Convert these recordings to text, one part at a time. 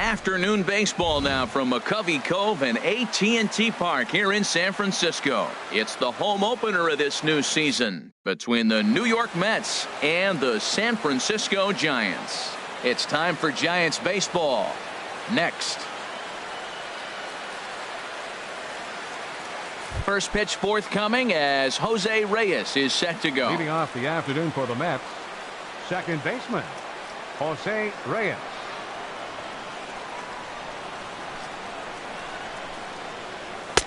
Afternoon baseball now from McCovey Cove and AT&T Park here in San Francisco. It's the home opener of this new season between the New York Mets and the San Francisco Giants. It's time for Giants baseball. Next. First pitch forthcoming as Jose Reyes is set to go. Leading off the afternoon for the Mets, second baseman, Jose Reyes.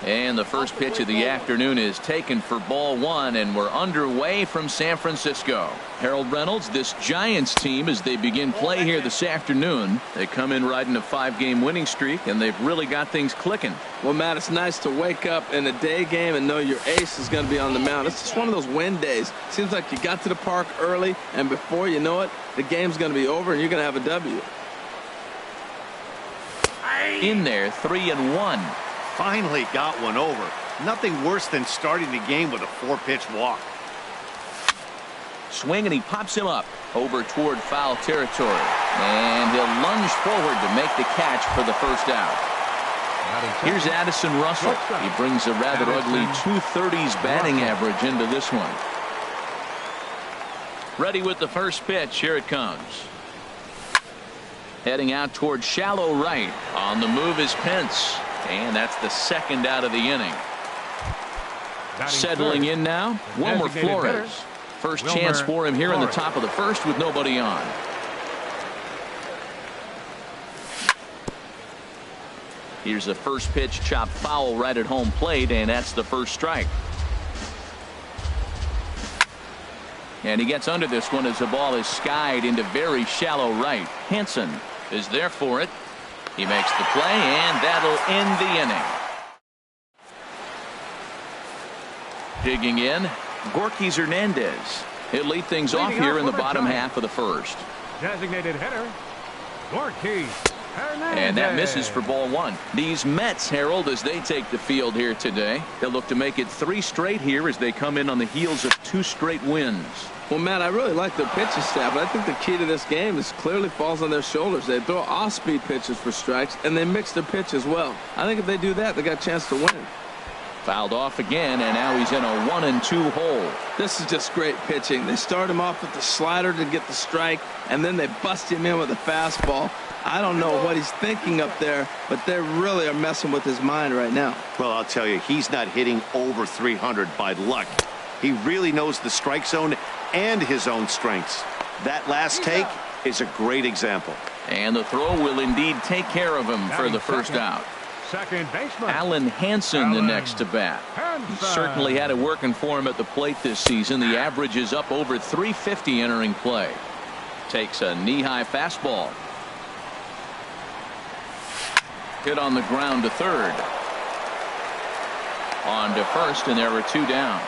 And the first pitch of the afternoon is taken for ball one, and we're underway from San Francisco. Harold Reynolds, this Giants team, as they begin play here this afternoon, they come in riding a 5-game winning streak, and they've really got things clicking. Well, Matt, it's nice to wake up in a day game and know your ace is going to be on the mound. It's just one of those win days. Seems like you got to the park early, and before you know it, the game's going to be over, and you're going to have a W. In there, 3-1. Finally got one over. Nothing worse than starting the game with a 4-pitch walk. Swing, and he pops him up over toward foul territory. And he'll lunge forward to make the catch for the first out. Here's Addison Russell. He brings a rather ugly 230s batting average into this one. Ready with the first pitch. Here it comes. Heading out toward shallow right. On the move is Pence. And that's the second out of the inning. Settling in now, Wilmer Flores. First chance for him here in the top of the first with nobody on. Here's the first pitch, chopped foul right at home plate, and that's the first strike. And he gets under this one as the ball is skied into very shallow right. Hansen is there for it. He makes the play, and that'll end the inning. Digging in, Gorky Hernandez. He'll lead things off here in the bottom half of the first. Designated hitter, Gorky Hernandez. And that misses for ball one. These Mets, Harold, as they take the field here today, they'll look to make it 3 straight here as they come in on the heels of 2 straight wins. Well, Matt, I really like their pitching staff, but I think the key to this game is clearly falls on their shoulders. They throw off-speed pitches for strikes, and they mix their pitch as well. I think if they do that, they got a chance to win. Fouled off again, and now he's in a 1-2 hole. This is just great pitching. They start him off with the slider to get the strike, and then they bust him in with a fastball. I don't know what he's thinking up there, but they really are messing with his mind right now. Well, I'll tell you, he's not hitting over 300 by luck. He really knows the strike zone and his own strengths. That last take is a great example. And the throw will indeed take care of him for the first out. Second baseman, Alan Hansen, the next to bat. He certainly had it working for him at the plate this season. The average is up over 350 entering play. Takes a knee-high fastball. Hit on the ground to third. On to first, and there were 2 down.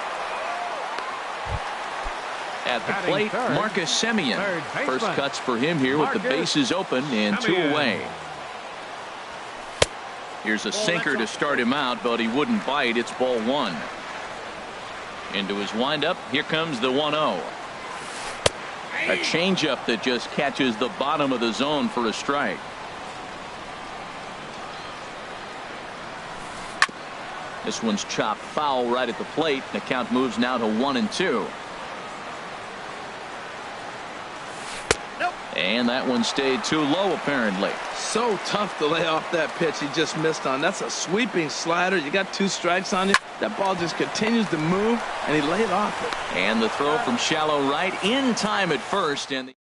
At the plate, Marcus Semien. First cuts for him here with the bases open and 2 away. Here's a sinker to start him out, but he wouldn't bite. It's ball 1. Into his windup. Here comes the 1-0. A changeup that just catches the bottom of the zone for a strike. This one's chopped foul right at the plate. The count moves now to 1-2. And that one stayed too low, apparently. So tough to lay off that pitch he just missed on. That's a sweeping slider. You got 2 strikes on you. That ball just continues to move, and he laid off it. And the throw from shallow right in time at first. And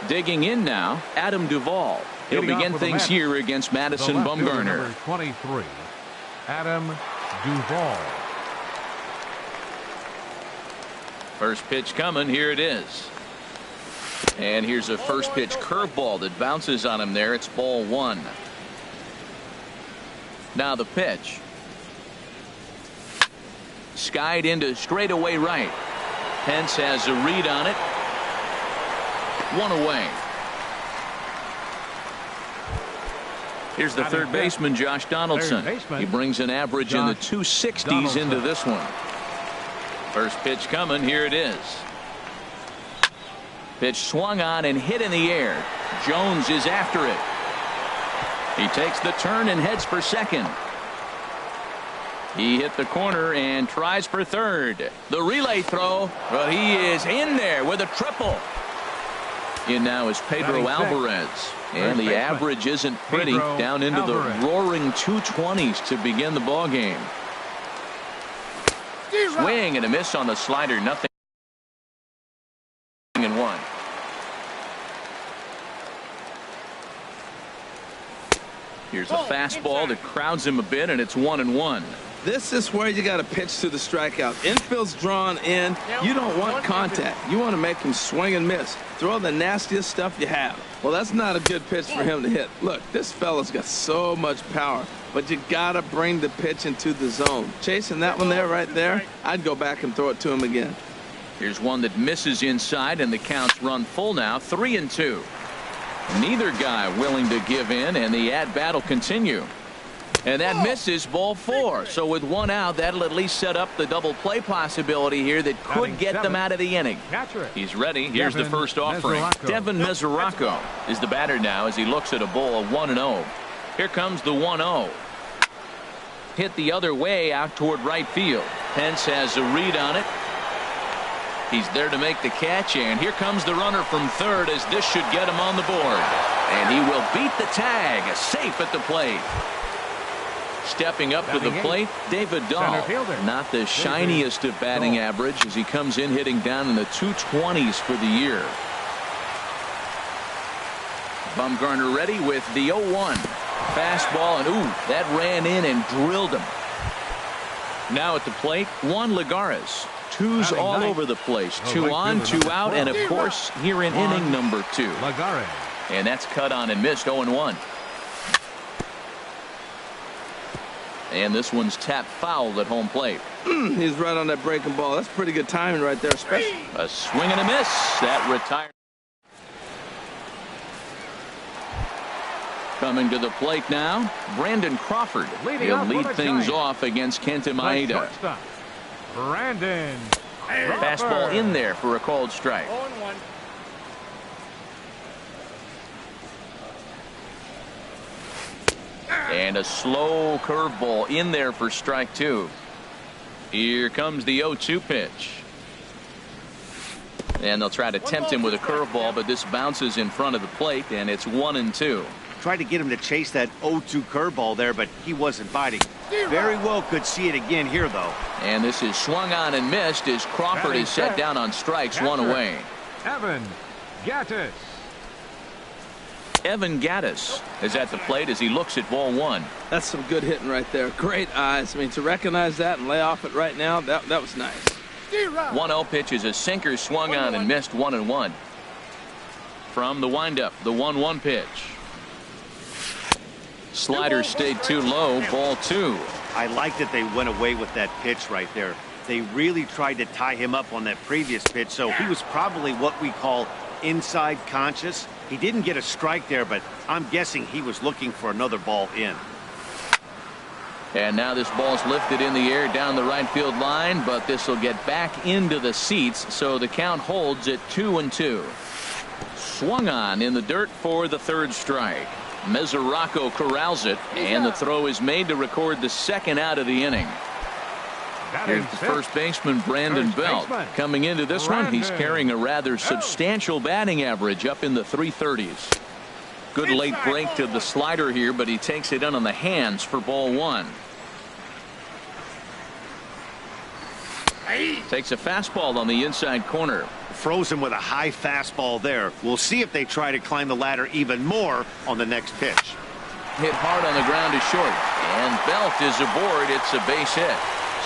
digging in now, Adam Duvall. He'll begin things here against Madison Bumgarner. Number 23, Adam Duvall. First pitch coming. Here it is. And here's a first pitch curveball that bounces on him there. It's ball 1. Now the pitch. Skied into straightaway right. Pence has a read on it. 1 away. Here's the third baseman, Josh Donaldson. He brings an average in the 260s into this one. First pitch coming. Here it is. Pitch swung on and hit in the air. Jones is after it. He takes the turn and heads for second. He hit the corner and tries for third. The relay throw, but he is in there with a triple. In now is Pedro Alvarez. And the average isn't pretty, down into the roaring 220s to begin the ball game. Swing and a miss on the slider. Nothing in one. Here's a fastball that crowds him a bit, and it's 1-1. This is where you got to pitch to the strikeout. Infield's drawn in. You don't want contact. You want to make him swing and miss. Throw the nastiest stuff you have. Well, that's not a good pitch for him to hit. Look, this fella's got so much power, but you got to bring the pitch into the zone. Chasing that one there, right there, I'd go back and throw it to him again. Here's one that misses inside, and the count's run full now, 3-2. Neither guy willing to give in, and the at-bat will continue. And that misses, ball 4. So with one out, that'll at least set up the double play possibility here that could get them out of the inning. He's ready. Here's the first offering. Devin Mesoraco is the batter now as he looks at a ball of 1-0. Here comes the 1-0. Hit the other way out toward right field. Pence has a read on it. He's there to make the catch, and here comes the runner from third as this should get him on the board. And he will beat the tag, safe at the plate. Stepping up to the plate, David Dahl. Not the shiniest of batting average as he comes in hitting down in the 220s for the year. Bumgarner ready with the 0-1. Fastball, and ooh, that ran in and drilled him. Now at the plate, Juan Lagares. Twos all over the place. 2 on, 2 out, and of course here in inning number 2. And that's cut on and missed, 0-1. And this one's tapped foul at home plate. He's right on that breaking ball. That's pretty good timing right there, especially. A swing and a miss. That retired. Coming to the plate now, Brandon Crawford. He'll lead things off against Kenta Maeda. Brandon. Fastball in there for a called strike. 0-1. And a slow curveball in there for strike 2. Here comes the 0-2 pitch. And they'll try to tempt him with a curveball, but this bounces in front of the plate, and it's 1-2. Tried to get him to chase that 0-2 curveball there, but he wasn't biting. Very well could see it again here, though. And this is swung on and missed as Crawford is set down on strikes, 1 away. Evan Gattis. Evan Gattis is at the plate as he looks at ball 1. That's some good hitting right there. Great eyes. I mean, to recognize that and lay off it right now, that was nice. 1-0 pitch is a sinker swung on and missed, 1-1. From the windup, the 1-1 pitch. Slider stayed too low, ball 2. I like that they went away with that pitch right there. They really tried to tie him up on that previous pitch, so he was probably what we call inside conscious. He didn't get a strike there, but I'm guessing he was looking for another ball in. And now this ball's lifted in the air down the right field line, but this will get back into the seats, so the count holds at 2-2. Swung on in the dirt for the third strike. Mesoraco corrals it, and the throw is made to record the second out of the inning. Here's the first baseman, Brandon Belt. Coming into this one, he's carrying a rather substantial batting average up in the 330s. Good late break to the slider here, but he takes it in on the hands for ball 1. Takes a fastball on the inside corner. Frozen with a high fastball there. We'll see if they try to climb the ladder even more on the next pitch. Hit hard on the ground is short, and Belt is aboard. It's a base hit.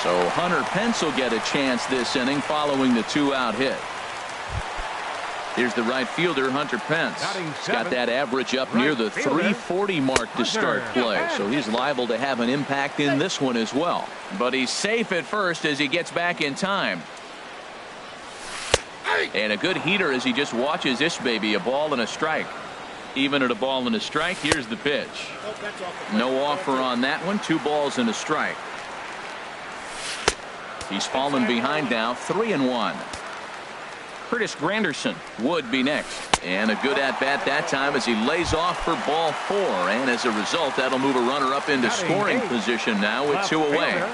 So Hunter Pence will get a chance this inning following the 2-out hit. Here's the right fielder, Hunter Pence. He's got that average up near the 340 mark to start play, so he's liable to have an impact in this one as well. But he's safe at first as he gets back in time. And a good heater as he just watches this baby, a ball and a strike. Even at a ball and a strike, here's the pitch. No offer on that one, 2 balls and a strike. He's fallen behind now, 3-1. Curtis Granderson would be next. And a good at-bat that time as he lays off for ball 4. And as a result, that'll move a runner up into scoring position now with 2 away.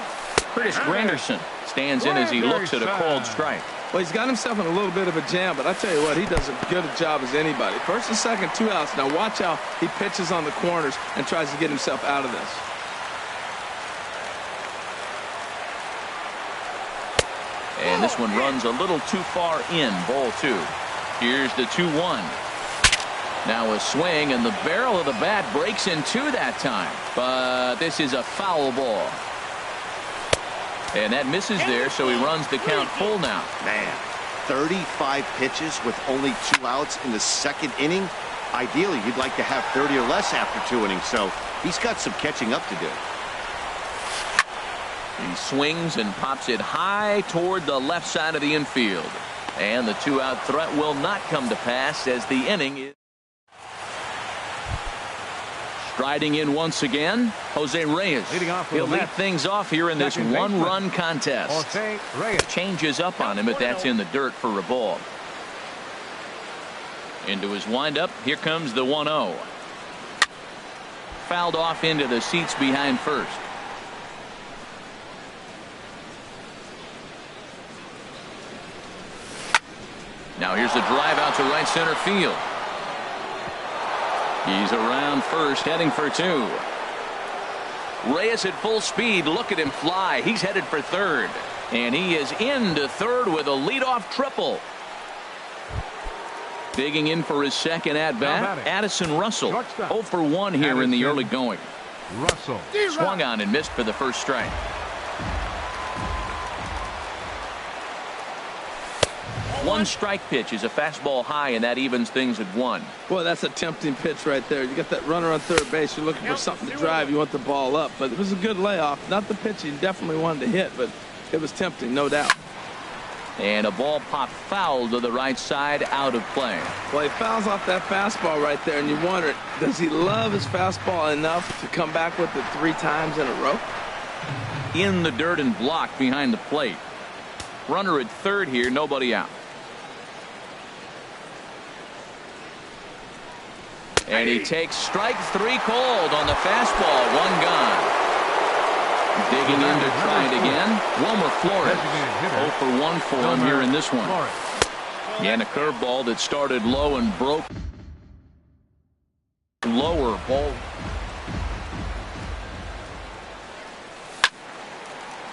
Curtis Granderson stands in as he looks at a called strike. Well, he's got himself in a little bit of a jam, but I tell you what, he does as good a job as anybody. First and second, 2 outs. Now watch how he pitches on the corners and tries to get himself out of this. And this one runs a little too far in, ball 2. Here's the 2-1. Now a swing, and the barrel of the bat breaks in 2 that time. But this is a foul ball. And that misses there, so he runs the count full now. Man, 35 pitches with only 2 outs in the 2nd inning. Ideally, you'd like to have 30 or less after 2 innings, so he's got some catching up to do. He swings and pops it high toward the left side of the infield. And the 2-out threat will not come to pass as the inning is. Striding in once again, Jose Reyes. He'll lead things off here in this 1-run contest. Changes up on him, but that's in the dirt for a ball. Into his windup, here comes the 1-0. Fouled off into the seats behind first. Now here's a drive out to right center field. He's around first, heading for 2. Reyes at full speed. Look at him fly. He's headed for third. And he is into third with a leadoff triple. Digging in for his second at-bat, Addison Russell. 0 for 1 here in the early going. Russell Swung on and missed for the first strike. One strike pitch is a fastball high, and that evens things at 1. Boy, that's a tempting pitch right there. You got that runner on third base. You're looking for something to drive. You want the ball up. But it was a good layoff. Not the pitch he definitely wanted to hit, but it was tempting, no doubt. And a ball popped foul to the right side, out of play. Well, he fouls off that fastball right there, and you wonder, does he love his fastball enough to come back with it 3 times in a row? In the dirt and blocked behind the plate. Runner at third here, nobody out. And he takes strike 3 called on the fastball. 1 gone. Digging in to try it again. Wilmer Flores. 0 for 1 for him here in this one. And a curveball that started low and broke. Lower ball.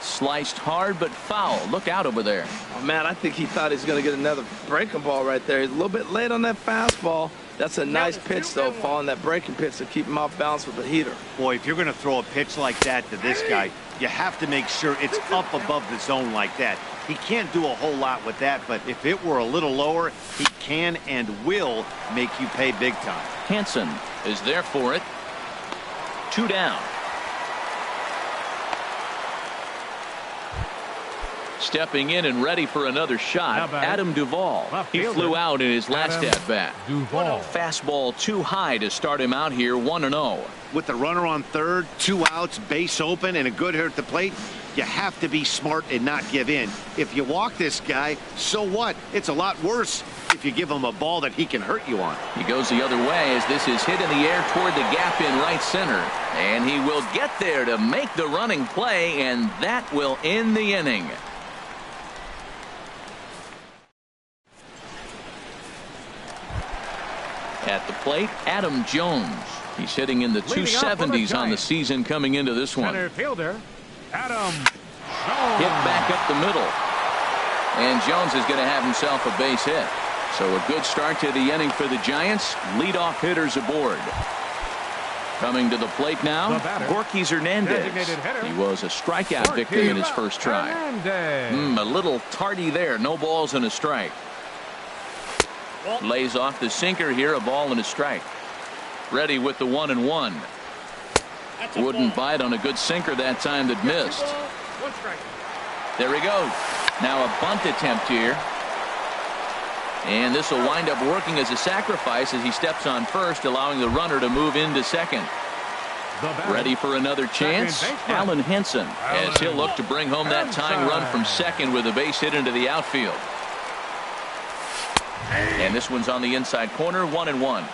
Sliced hard but foul. Look out over there. Oh, man, I think he thought he was going to get another breaking ball right there. He's a little bit late on that fastball. That's a nice pitch, though, following that breaking pitch to keep him off balance with the heater. Boy, if you're going to throw a pitch like that to this guy, you have to make sure it's up above the zone like that. He can't do a whole lot with that, but if it were a little lower, he can and will make you pay big time. Hansen is there for it. 2 down. Stepping in and ready for another shot, Adam Duvall. He flew out in his last at-bat. Fastball too high to start him out here, 1-0. With the runner on third, 2 outs, base open, and a good hitter at the plate, you have to be smart and not give in. If you walk this guy, so what? It's a lot worse if you give him a ball that he can hurt you on. He goes the other way as this is hit in the air toward the gap in right center. And he will get there to make the running play, and that will end the inning. At the plate, Adam Jones. He's hitting in the 270s on the season coming into this one. Center fielder, Adam Jones. Hit back up the middle. And Jones is going to have himself a base hit. So a good start to the inning for the Giants. Leadoff hitters aboard. Coming to the plate now, Gorky Hernandez. He was a strikeout victim in his first try. A little tardy there. No balls and a strike. Lays off the sinker here, a ball and a strike. Ready with the 1-1. Wouldn't bite on a good sinker that time that missed. There he goes. Now a bunt attempt here. And this will wind up working as a sacrifice as he steps on first, allowing the runner to move into second. Ready for another chance, Alan Henson, as he'll look to bring home that tying run from second with a base hit into the outfield. And this one's on the inside corner, 1-1.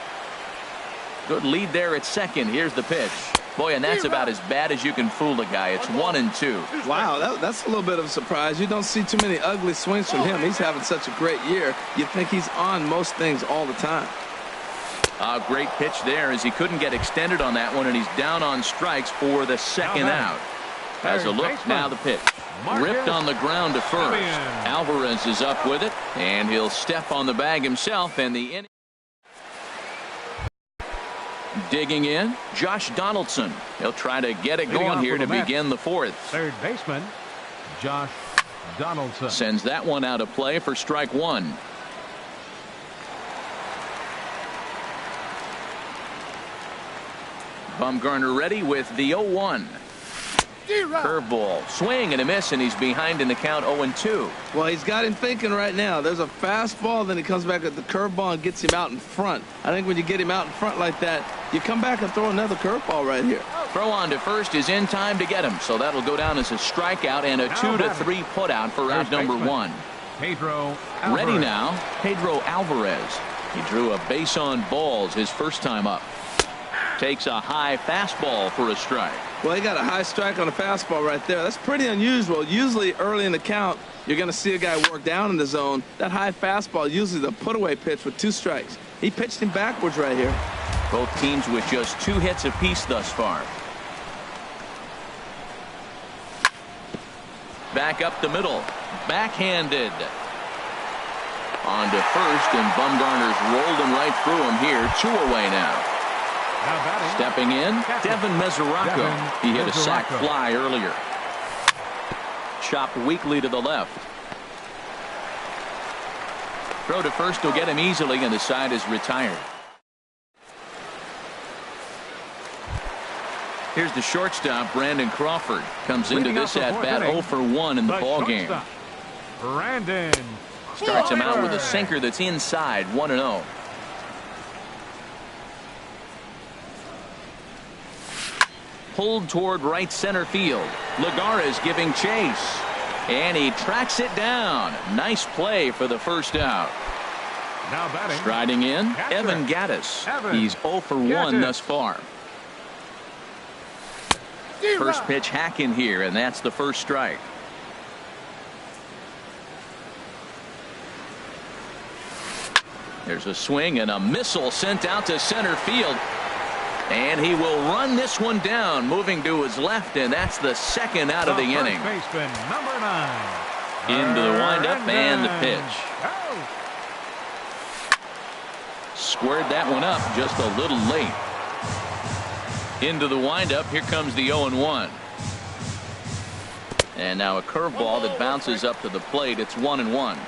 Good lead there at second. Here's the pitch. Boy, and that's about as bad as you can fool a guy. It's 1-2. Wow, that's a little bit of a surprise. You don't see too many ugly swings from him. He's having such a great year. You think he's on most things all the time. A great pitch there as he couldn't get extended on that one, and he's down on strikes for the second out. As a look, now the pitch. Ripped on the ground to first. Alvarez is up with it, and he'll step on the bag himself, and the inning. Digging in, Josh Donaldson. He'll try to get it going here to begin the fourth. Third baseman, Josh Donaldson. Sends that one out of play for strike one. Bumgarner ready with the 0-1. Curveball, swing and a miss, and he's behind in the count 0-2. Well, he's got him thinking right now. There's a fastball, then he comes back at the curveball and gets him out in front. I think when you get him out in front like that, you come back and throw another curveball right here. Throw on to first is in time to get him, so that'll go down as a strikeout and a 2-3 putout for out number one. Pedro Alvarez. Ready now, Pedro Alvarez. He drew a base on balls his first time up. Takes a high fastball for a strike. Well, he got a high strike on a fastball right there. That's pretty unusual. Usually early in the count, you're going to see a guy work down in the zone. That high fastball, usually the put-away pitch with 2 strikes. He pitched him backwards right here. Both teams with just 2 hits apiece thus far. Back up the middle. Backhanded. On to first, and Bumgarner's rolled him right through him here. 2 away now. Stepping in, Devin Mesoraco. He hit a sac fly earlier. Chopped weakly to the left. Throw to first will get him easily, and the side is retired. Here's the shortstop, Brandon Crawford. Comes into this at-bat 0 for 1 in the ballgame. Brandon. Starts him out with a sinker that's inside, 1-0. Pulled toward right center field. Lagares giving chase. And he tracks it down. Nice play for the first out. Now batting. Striding in, Evan Gattis. He's 0 for 1 thus far. First pitch hack in here, and that's the first strike. There's a swing and a missile sent out to center field. And he will run this one down, moving to his left, and that's the second out of the inning. Baseman, number 9. Into the windup and the pitch. Squared that one up just a little late. Into the windup, here comes the 0-1. And now a curveball that bounces up to the plate. It's 1-1.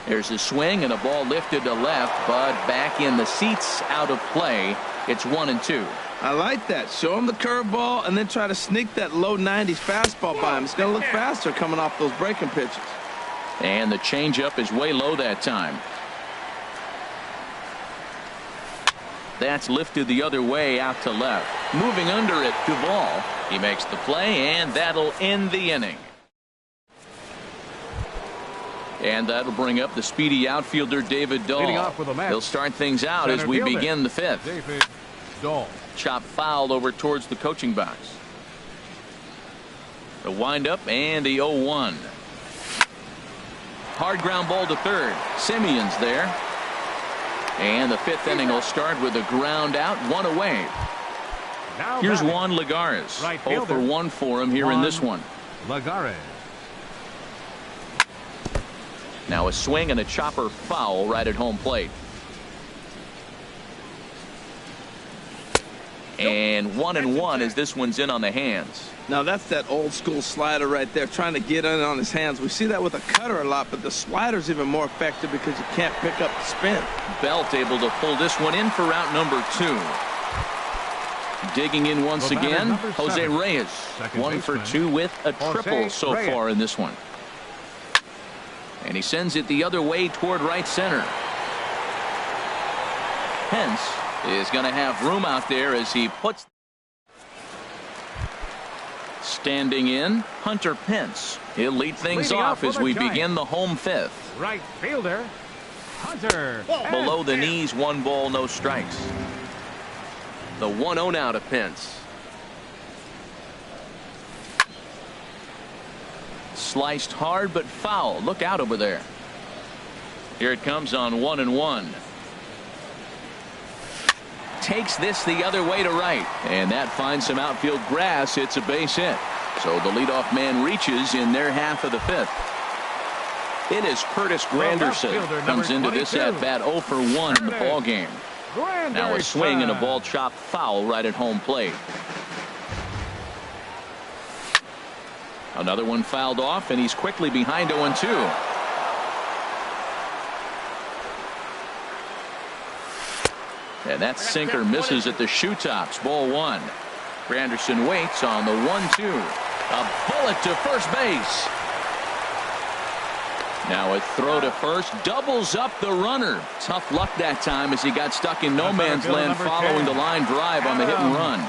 There's a swing and a ball lifted to left, but back in the seats, out of play. It's 1-2. I like that. Show him the curveball and then try to sneak that low 90s fastball by him. It's going to look faster coming off those breaking pitches. And the changeup is way low that time. That's lifted the other way out to left. Moving under it, Duvall. He makes the play, and that'll end the inning. And that'll bring up the speedy outfielder David Dahl. He'll start things out as we begin the fifth. David Dahl. Chop foul over towards the coaching box. The windup and the 0-1. Hard ground ball to third. Simeon's there. And the fifth inning will start with a ground out, 1 away. Here's Juan Lagares. 0 for 1 for him here in this one. Lagares. Now a swing and a chopper foul right at home plate. And 1-1 as this one's in on the hands. Now that's that old school slider right there, trying to get in on his hands. We see that with a cutter a lot, but the slider's even more effective because you can't pick up the spin. Belt able to pull this one in for out number 2. Digging in once again, Jose Reyes. 1 for 2 with a triple so far in this one. And he sends it the other way toward right center. Pence is going to have room out there as he puts. Standing in, Hunter Pence. He'll lead things off as we begin the home fifth. Right fielder, Hunter. Below the knees, 1 ball, no strikes. The 1-0 now to Pence. Sliced hard but foul. Look out over there. Here it comes on 1-1. Takes this the other way to right, and that finds some outfield grass. It's a base hit. So the leadoff man reaches in their half of the fifth. It is Curtis Granderson comes into this at bat 0 for 1 in the ball game. Now a swing and a ball chopped foul right at home plate. Another one fouled off, and he's quickly behind 0-2. And that sinker misses at the shoe tops. Ball 1. Granderson waits on the 1-2. A bullet to first base. Now a throw to first doubles up the runner. Tough luck that time as he got stuck in no man's land following the line drive on the hit and run.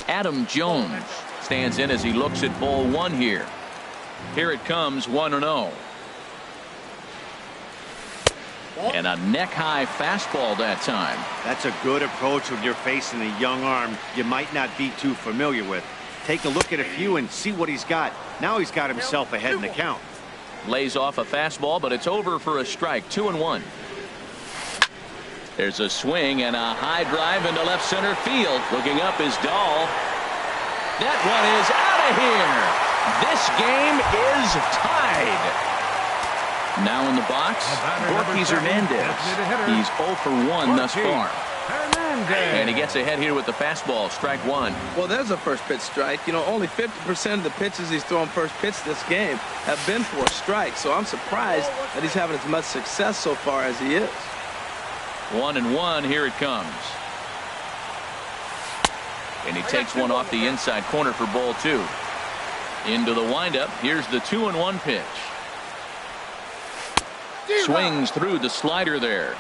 Adam Jones stands in as he looks at ball 1 here. Here it comes, 1-0. And a neck-high fastball that time. That's a good approach when you're facing a young arm you might not be too familiar with. Take a look at a few and see what he's got. Now he's got himself ahead in the count. Lays off a fastball, but it's over for a strike. 2-1. There's a swing and a high drive into left center field. Looking up is Dahl. That one is out of here. This game is tied. Now in the box, Borges Hernandez. He's 0 for 1 thus far. And he gets ahead here with the fastball. Strike 1. Well, there's a first pitch strike. You know, only 50% of the pitches he's throwing first pitch this game have been for a strike. So I'm surprised that he's having as much success so far as he is. 1-1. Here it comes. And he takes one off the inside corner for ball 2. Into the windup. Here's the 2-1 pitch. Swings through the slider there.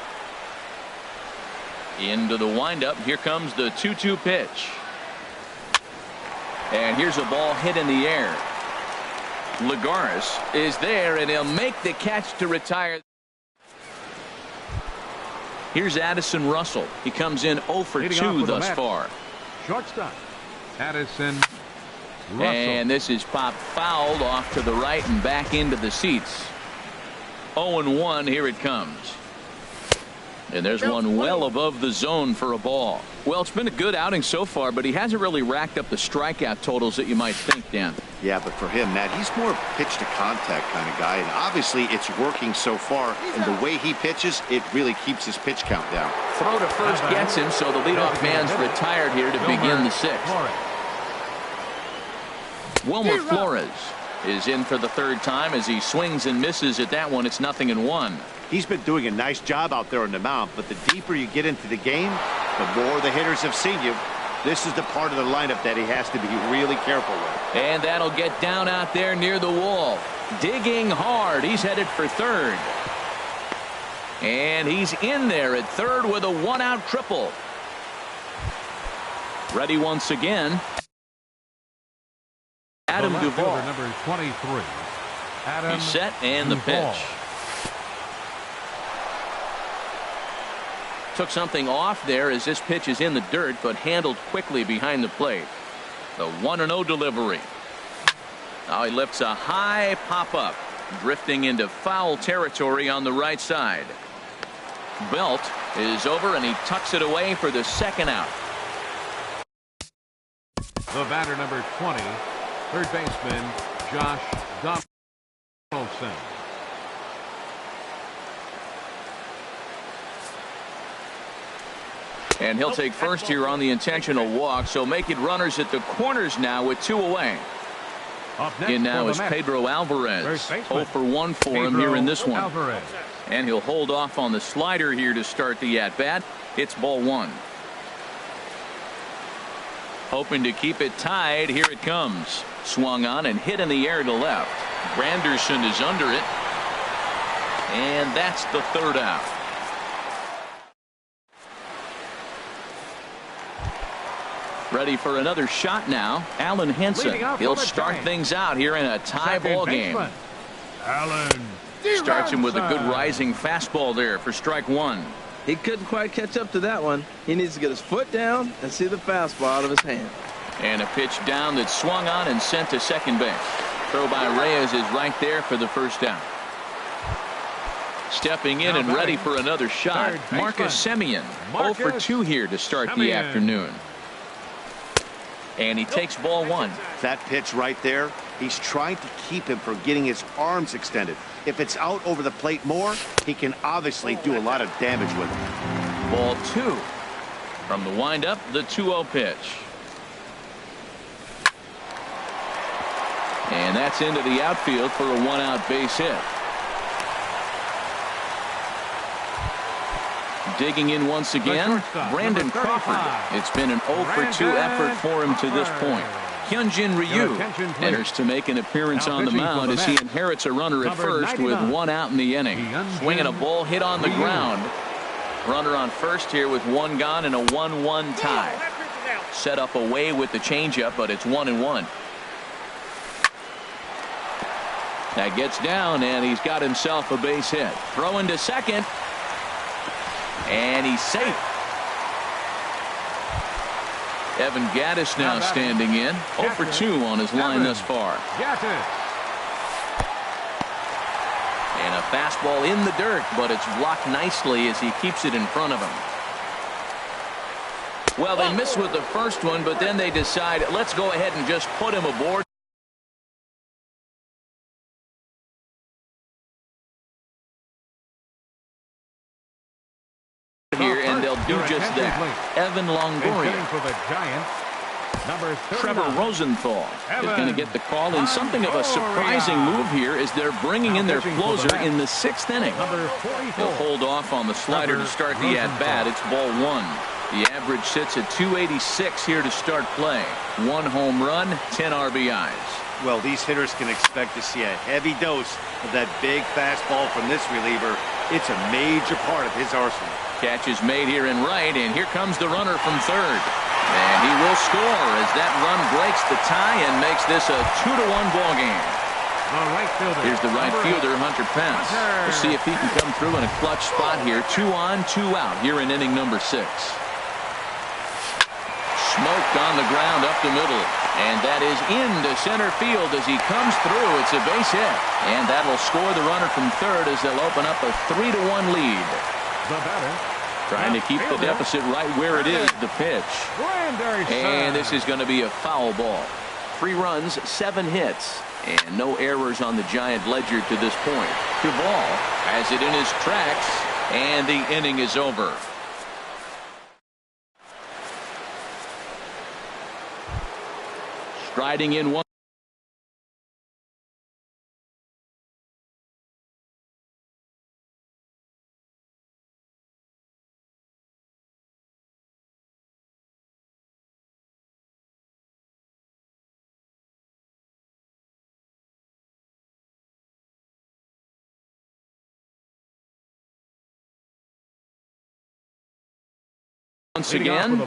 Into the windup. Here comes the 2-2 pitch. And here's a ball hit in the air. Lagares is there, and he'll make the catch to retire. Here's Addison Russell. He comes in 0 for 2 thus far. Shortstop, Addison Russell. And this is popped fouled off to the right and back into the seats. 0-1. Here it comes. And there's one well above the zone for a ball. Well, it's been a good outing so far, but he hasn't really racked up the strikeout totals that you might think, Dan. Yeah, but for him, Matt, he's more pitch to contact kind of guy, and obviously it's working so far, and the way he pitches, it really keeps his pitch count down. Throw to first gets him, so the leadoff man's retired here to begin the 6th. Wilmer Flores is in for the 3rd time as he swings and misses at that one. It's 0-1. He's been doing a nice job out there on the mound, but the deeper you get into the game, the more the hitters have seen you. This is the part of the lineup that he has to be really careful with. And that'll get down out there near the wall. Digging hard. He's headed for 3rd. And he's in there at 3rd with a 1-out triple. Ready once again. Adam Duvall. Number 23. Adam He's set, and the Duvall. pitch. Took something off there as this pitch is in the dirt, but handled quickly behind the plate. The 1-0 delivery. Now he lifts a high pop-up, drifting into foul territory on the right side. Belt is over, and he tucks it away for the 2nd out. The batter, number 20, third baseman Josh Donaldson. And he'll take first here on the intentional walk, so making runners at the corners now with 2 away. In now is Pedro Alvarez. 0 for 1 for him here in this one. Alvarez. And he'll hold off on the slider here to start the at-bat. It's ball 1. Hoping to keep it tied. Here it comes. Swung on and hit in the air to left. Granderson is under it. And that's the 3rd out. Ready for another shot now. Allen Henson. He'll start things out here in a tie ball game. Allen Starts him with a good rising fastball there for strike one. He couldn't quite catch up to that one. He needs to get his foot down and see the fastball out of his hand. And a pitch down that's swung on and sent to second base. Throw by Reyes is right there for the first down. Stepping in and ready for another shot, Marcus Semien. 0 for 2 here to start the afternoon. And he takes ball one. That pitch right there, he's trying to keep him from getting his arms extended. If it's out over the plate more, he can obviously do a lot of damage with it. Ball two. From the windup, the 2-0 pitch. And that's into the outfield for a 1-out base hit. Digging in once again, Brandon Crawford. It's been an 0 for 2 effort for him to this point. Hyunjin Ryu enters to make an appearance on the mound as he inherits a runner at first with 1 out in the inning. Swinging a ball hit on the ground. Runner on first here with 1 gone and a 1-1 tie. Set up away with the changeup, but it's 1-1. That gets down, and he's got himself a base hit. Throwing to second. And he's safe. Evan Gattis now standing in. 0 for 2 on his line thus far. And a fastball in the dirt, but it's blocked nicely as he keeps it in front of him. Well, they missed with the first one, but then they decide, let's go ahead and just put him aboard. Here, and they'll do just that. Evan Longoria. Trevor Rosenthal is going to get the call, and something of a surprising move here is they're bringing in their closer in the 6th inning. They'll hold off on the slider to start the at-bat. It's ball 1. The average sits at 286 here to start play. 1 home run, 10 RBIs. Well, these hitters can expect to see a heavy dose of that big fastball from this reliever. It's a major part of his arsenal. Catch is made here in right, and here comes the runner from third. And he will score as that run breaks the tie and makes this a 2-1 ball game. Here's the right fielder, Hunter Pence. We'll see if he can come through in a clutch spot here. 2 on, 2 out here in inning number 6. Smoked on the ground up the middle. And that is into center field as he comes through. It's a base hit. And that will score the runner from third as they'll open up a 3-1 lead. Trying to keep the deficit right where it is, the pitch. And this is going to be a foul ball. 3 runs, 7 hits, and no errors on the Giant ledger to this point. Duvall has it in his tracks, and the inning is over. Striding in one. Once again,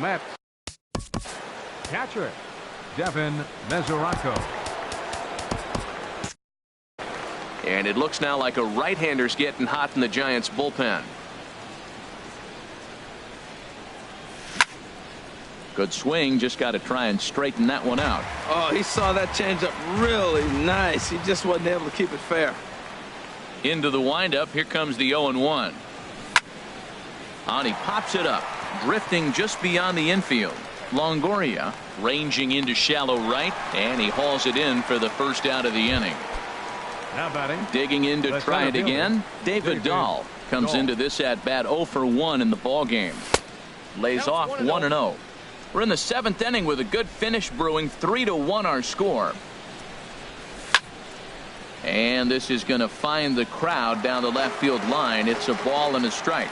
catcher Devin Mesoraco. And it looks now like a right-hander's getting hot in the Giants bullpen. Good swing, just got to try and straighten that one out. Oh, he saw that changeup really nice. He just wasn't able to keep it fair. Into the windup, here comes the 0-1. On, he pops it up, drifting just beyond the infield. Longoria ranging into shallow right, and he hauls it in for the first out of the inning. Now batting. Digging in to try it again. David Dahl comes into this at bat 0 for 1 in the ball game. Lays off 1-0. We're in the 7th inning with a good finish brewing. 3-1 our score. And this is going to find the crowd down the left field line. It's a ball and a strike.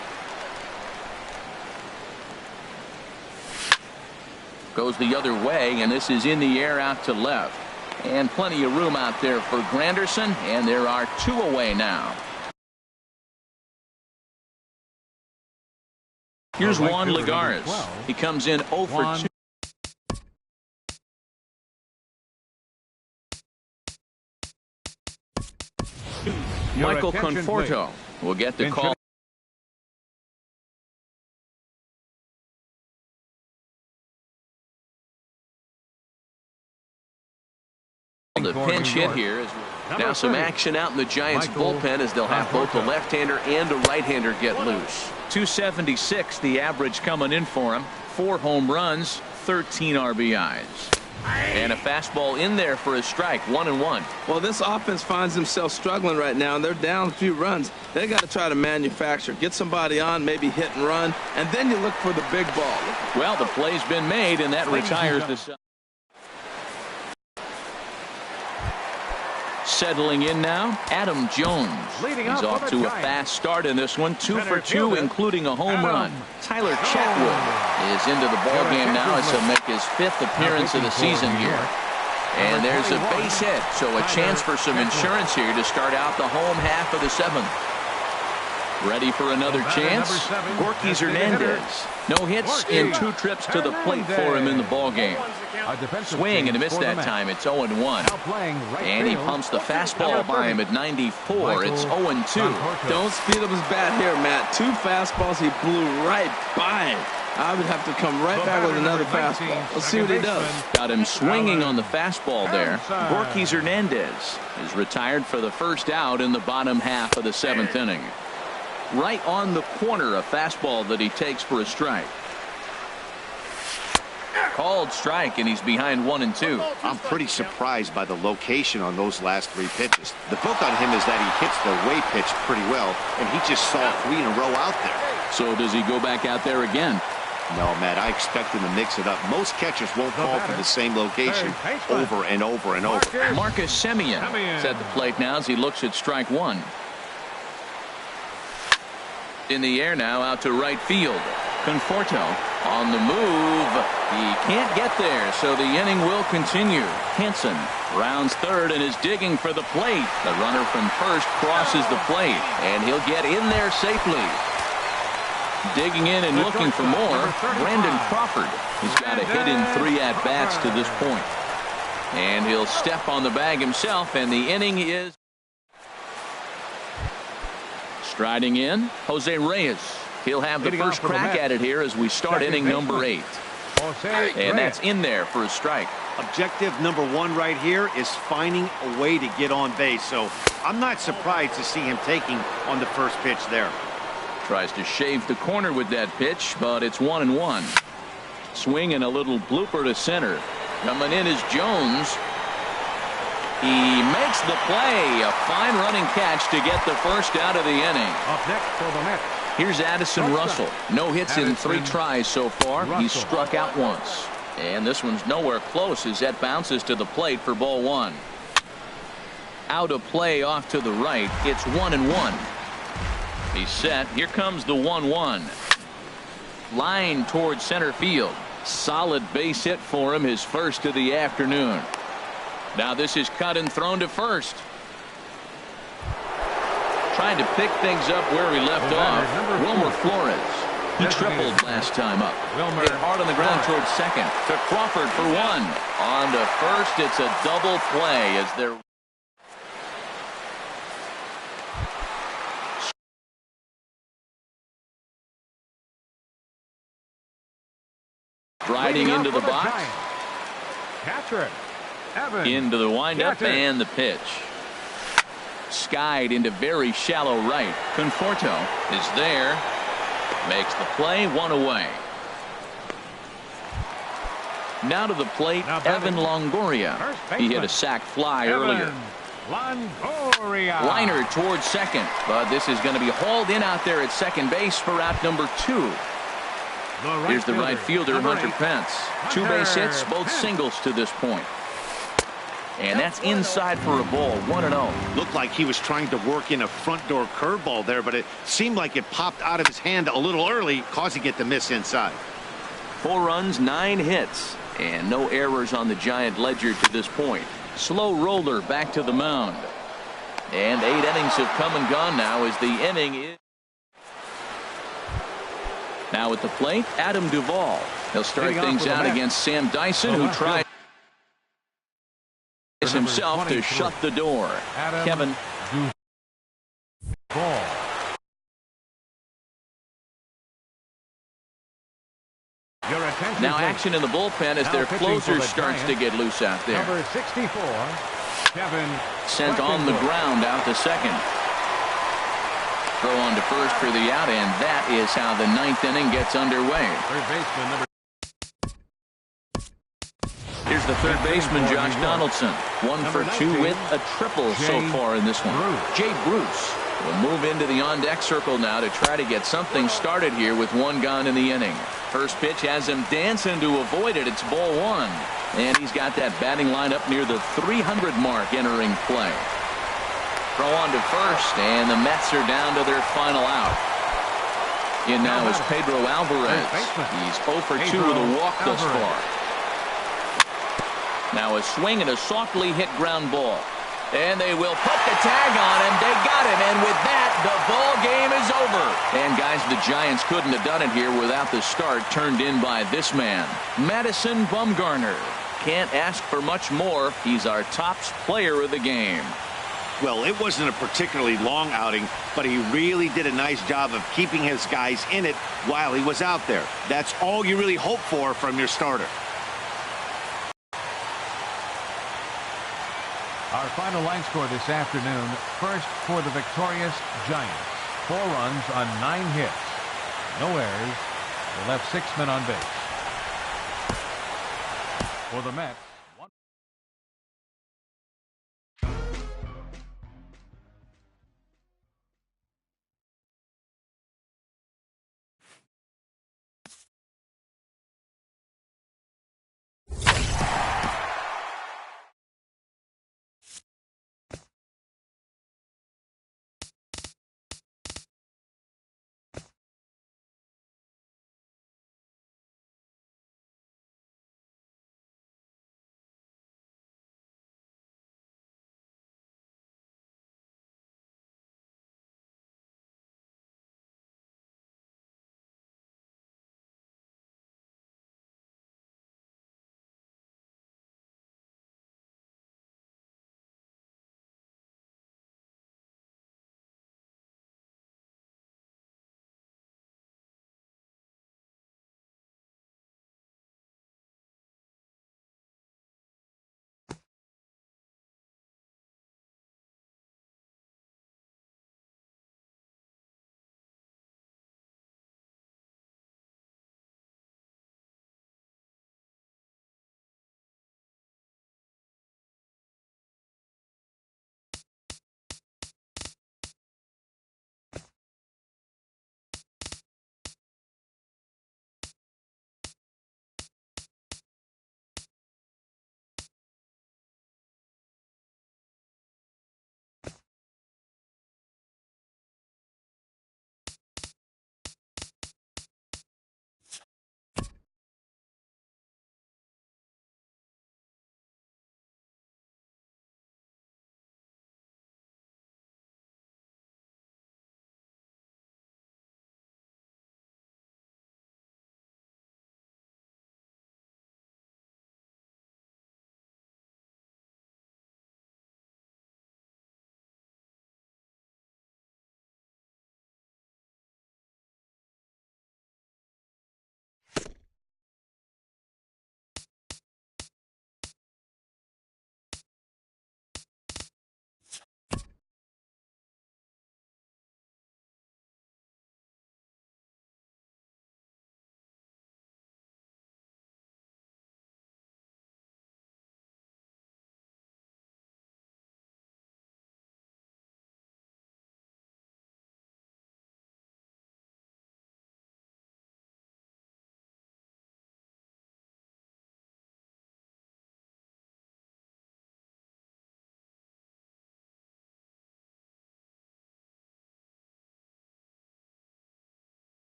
Goes the other way, and this is in the air out to left. And plenty of room out there for Granderson, and there are 2 away now. Here's Juan Lagares. He comes in 0 for 2. Your Michael attention, Conforto will get the call. The pinch hit here is now some action out in the Giants bullpen as they'll have both a left-hander and a right-hander get loose. 276 the average coming in for him. 4 home runs, 13 RBIs. And a fastball in there for a strike, 1-1. Well, this offense finds themselves struggling right now, and they're down a few runs. They got to try to manufacture, get somebody on, maybe hit and run, and then you look for the big ball. Well, the play's been made, and that retires the side. Settling in now, Adam Jones. He's off to a fast start in this one, 2 for 2, including a home run. Tyler Chatwood is into the ballgame now as he'll make his 5th appearance of the season here. And there's a base hit, so a chance for some insurance here to start out the home half of the 7th. Ready for another chance? Gorky Hernandez. No hits in 2 trips to the plate for him in the ballgame. Swing and a miss that time. It's 0-1. And he pumps the fastball by him at 94. It's 0-2. Don't speed up his bat here, Matt. 2 fastballs he blew right by him. I would have to come right back with another fastball. Let's see what he does. Got him swinging on the fastball there. Gorky Hernandez is retired for the first out in the bottom half of the 7th inning. Right on the corner, a fastball that he takes for a strike. Called strike, and he's behind 1-2. I'm pretty surprised by the location on those last 3 pitches. The book on him is that he hits the way pitch pretty well, and he just saw 3 in a row out there. So does he go back out there again? No, Matt, I expect him to mix it up. Most catchers won't call for the same location over and over and over. Marcus Semien is at the plate now as he looks at strike 1. In the air now, out to right field. Conforto on the move. He can't get there, so the inning will continue. Hansen rounds third and is digging for the plate. The runner from first crosses the plate, and he'll get in there safely. Digging in and looking for more, Brandon Crawford. He's got a hit in 3 at-bats to this point. And he'll step on the bag himself, and the inning is... Striding in, Jose Reyes. He'll have the first crack at it here as we start inning number 8. And that's in there for a strike. Objective number 1 right here is finding a way to get on base. So I'm not surprised to see him taking on the first pitch there. Tries to shave the corner with that pitch, but it's 1-1. Swing and a little blooper to center. Coming in is Jones. He makes the play. A fine running catch to get the first out of the inning. Up next for the Mets. Here's Addison Russell. No hits in 3 tries so far. He's struck out once. And this one's nowhere close as that bounces to the plate for ball 1. Out of play off to the right. It's 1-1. He's set. Here comes the 1-1. Line towards center field. Solid base hit for him. His first of the afternoon. Now this is cut and thrown to first. Trying to pick things up where he left off. Wilmer Flores. He tripled last time up. Hit hard on the ground towards second. To Crawford for 1. On to first. It's a double play as they're... Striding into the box. Into the windup and the pitch. Skied into very shallow right. Conforto is there. Makes the play, 1 away. Now to the plate, Evan Longoria. He hit a sac fly earlier. Liner towards second, but this is going to be hauled in out there at second base for out number 2. Here's the right fielder, Hunter Pence. 2 base hits, both singles to this point. And that's inside for a ball, 1-0. Looked like he was trying to work in a front door curveball there, but it seemed like it popped out of his hand a little early, causing it to miss inside. 4 runs, 9 hits, and no errors on the Giant ledger to this point. Slow roller back to the mound. And 8 innings have come and gone now as the inning is... Now at the plate, Adam Duvall. He'll start things out against Sam Dyson, who tried himself to shut the door. Kevin Now action in the bullpen as their closer starts to get loose out there. Number 64, Kevin. Sent on the ground out to second. Throw on to first for the out, and that is how the ninth inning gets underway. Third baseman, number. Here's the third baseman, Josh Donaldson. 1 for 2 with a triple so far in this one. Jay Bruce will move into the on-deck circle now to try to get something started here with 1 gone in the inning. First pitch has him dancing to avoid it. It's ball 1. And he's got that batting line up near the 300 mark entering play. Throw on to first, and the Mets are down to their final out. In now is Pedro Alvarez. He's 0 for 2 with a walk thus far. Now a swing and a softly hit ground ball. And they will put the tag on him. They got him, and with that, the ball game is over. And guys, the Giants couldn't have done it here without the start turned in by this man, Madison Bumgarner. Can't ask for much more. He's our top player of the game. Well, it wasn't a particularly long outing, but he really did a nice job of keeping his guys in it while he was out there. That's all you really hope for from your starter. Our final line score this afternoon. First for the victorious Giants. 4 runs on 9 hits. No errors. They left 6 men on base. For the Mets.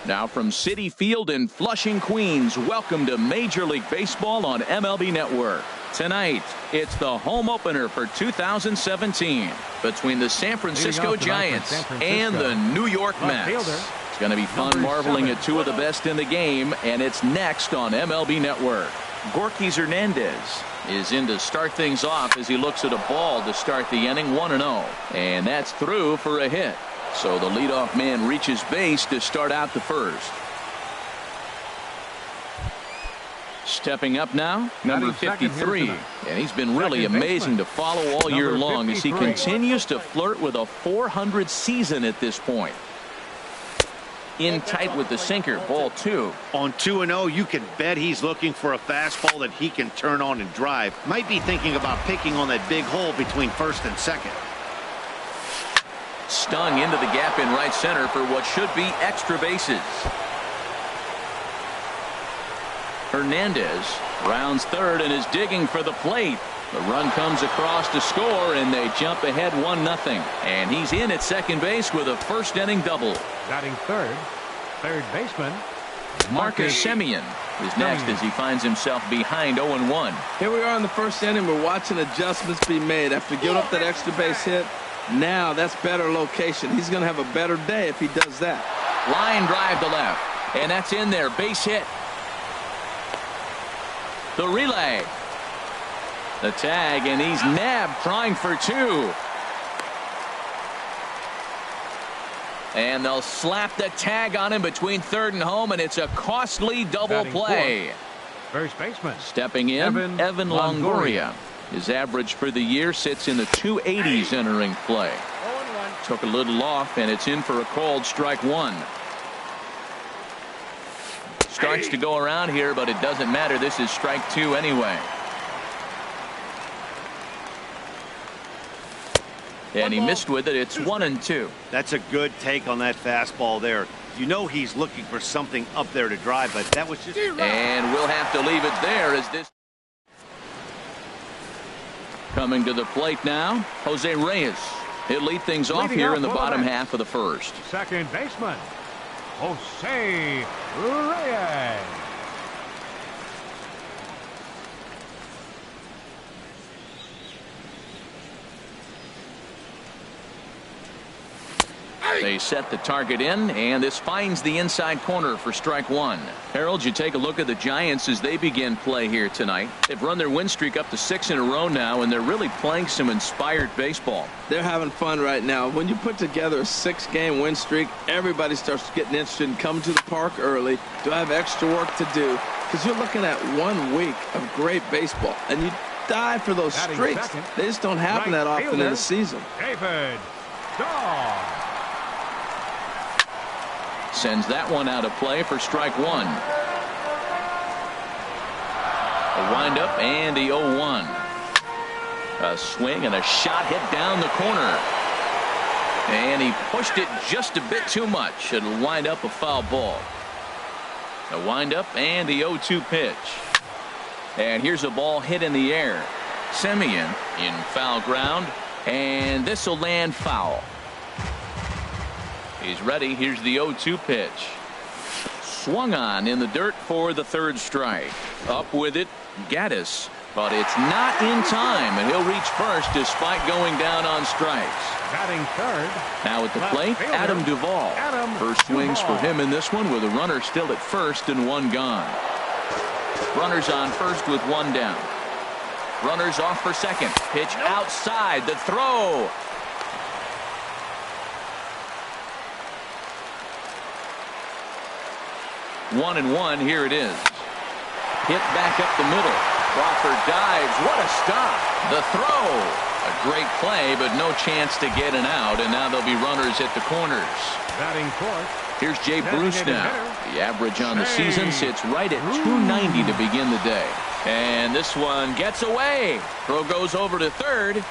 Now from Citi Field in Flushing, Queens, welcome to Major League Baseball on MLB Network. Tonight, it's the home opener for 2017 between the San Francisco Giants and the New York Mets. It's going to be fun marveling at two of the best in the game, and it's next on MLB Network. Gorkys Hernandez is in to start things off as he looks at a ball to start the inning 1-0, and that's through for a hit. So the leadoff man reaches base to start out the first. Stepping up now, number 53, and he's been really amazing to follow all year long as he continues to flirt with a .400 season at this point. In tight with the sinker, ball 2. On 2-0, you can bet he's looking for a fastball that he can turn on and drive. Might be thinking about picking on that big hole between first and second. Stung into the gap in right center for what should be extra bases. Hernandez rounds third and is digging for the plate. The run comes across to score, and they jump ahead 1-0. And he's in at second base with a first inning double. Batting third baseman Marcus Semien is next as he finds himself behind 0-1. Here we are in the first inning. We're watching adjustments be made after giving up that extra base hit. Now that's better location. He's going to have a better day if he does that. Line drive to left, and that's in there. Base hit. The relay. The tag, and he's nabbed trying for 2. And they'll slap the tag on him between third and home, and it's a costly double play. First baseman stepping in, Evan Longoria. His average for the year sits in the 280s entering play. Took a little off, and it's in for a called strike 1. Starts to go around here, but it doesn't matter. This is strike 2 anyway. And he missed with it. It's 1-2. That's a good take on that fastball there. You know he's looking for something up there to drive, but that was just... And we'll have to leave it there as this... Coming to the plate now, Jose Reyes. He'll lead things off here in the bottom half of the first. Second baseman, Jose Reyes. They set the target in, and this finds the inside corner for strike 1. Harold, you take a look at the Giants as they begin play here tonight. They've run their win streak up to 6 in a row now, and they're really playing some inspired baseball. They're having fun right now. When you put together a 6-game win streak, everybody starts getting interested in coming to the park early. Do I have extra work to do? Because you're looking at 1 week of great baseball, and you die for those streaks. They just don't happen that often in a season. David Dahl sends that one out of play for strike 1. A windup and the 0-1. A swing and a shot hit down the corner. And he pushed it just a bit too much. It'll wind up a foul ball. A windup and the 0-2 pitch. And here's a ball hit in the air. Semien in foul ground. And this will land foul. He's ready. Here's the 0-2 pitch. Swung on in the dirt for the third strike. Up with it, Gaddis. But it's not in time, and he'll reach first despite going down on strikes. Batting third. Now at the plate, Adam Duvall. First swings for him in this one with a runner still at first and 1 gone. Runners on first with 1 down. Runners off for second. Pitch outside. The throw. One and one. Here it is. Hit back up the middle. Crawford dives. What a stop. The throw. A great play, but no chance to get an out. And now there'll be runners at the corners. Batting fourth. Here's Jay Bruce now. The average on the season sits right at 290 to begin the day. And this one gets away. Throw goes over to third.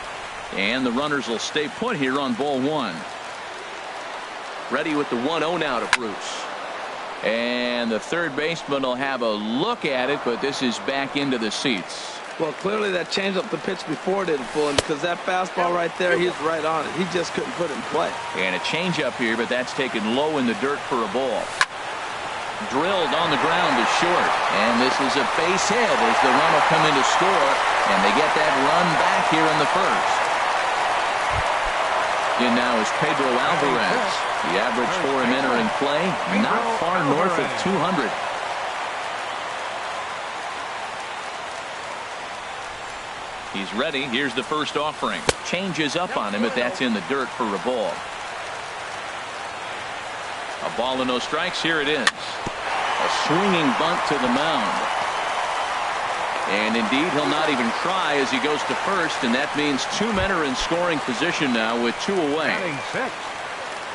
And the runners will stay put here on ball 1. Ready with the 1-0 now to Bruce. And the third baseman will have a look at it, but this is back into the seats. Well, clearly that changeup the pitch before didn't fool him, because that fastball right there, he's right on it. He just couldn't put it in play. And a changeup here, but that's taken low in the dirt for a ball. Drilled on the ground to short. And this is a base hit as the run will come in to score. And they get that run back here in the first. In now is Pedro Alvarez. The average for him entering play, not far north of 200. He's ready. Here's the first offering. Changes up on him, but that's in the dirt for a ball. A ball and no strikes. Here it is. A swinging bunt to the mound. And indeed, he'll not even try as he goes to first, and that means two men are in scoring position now with two away.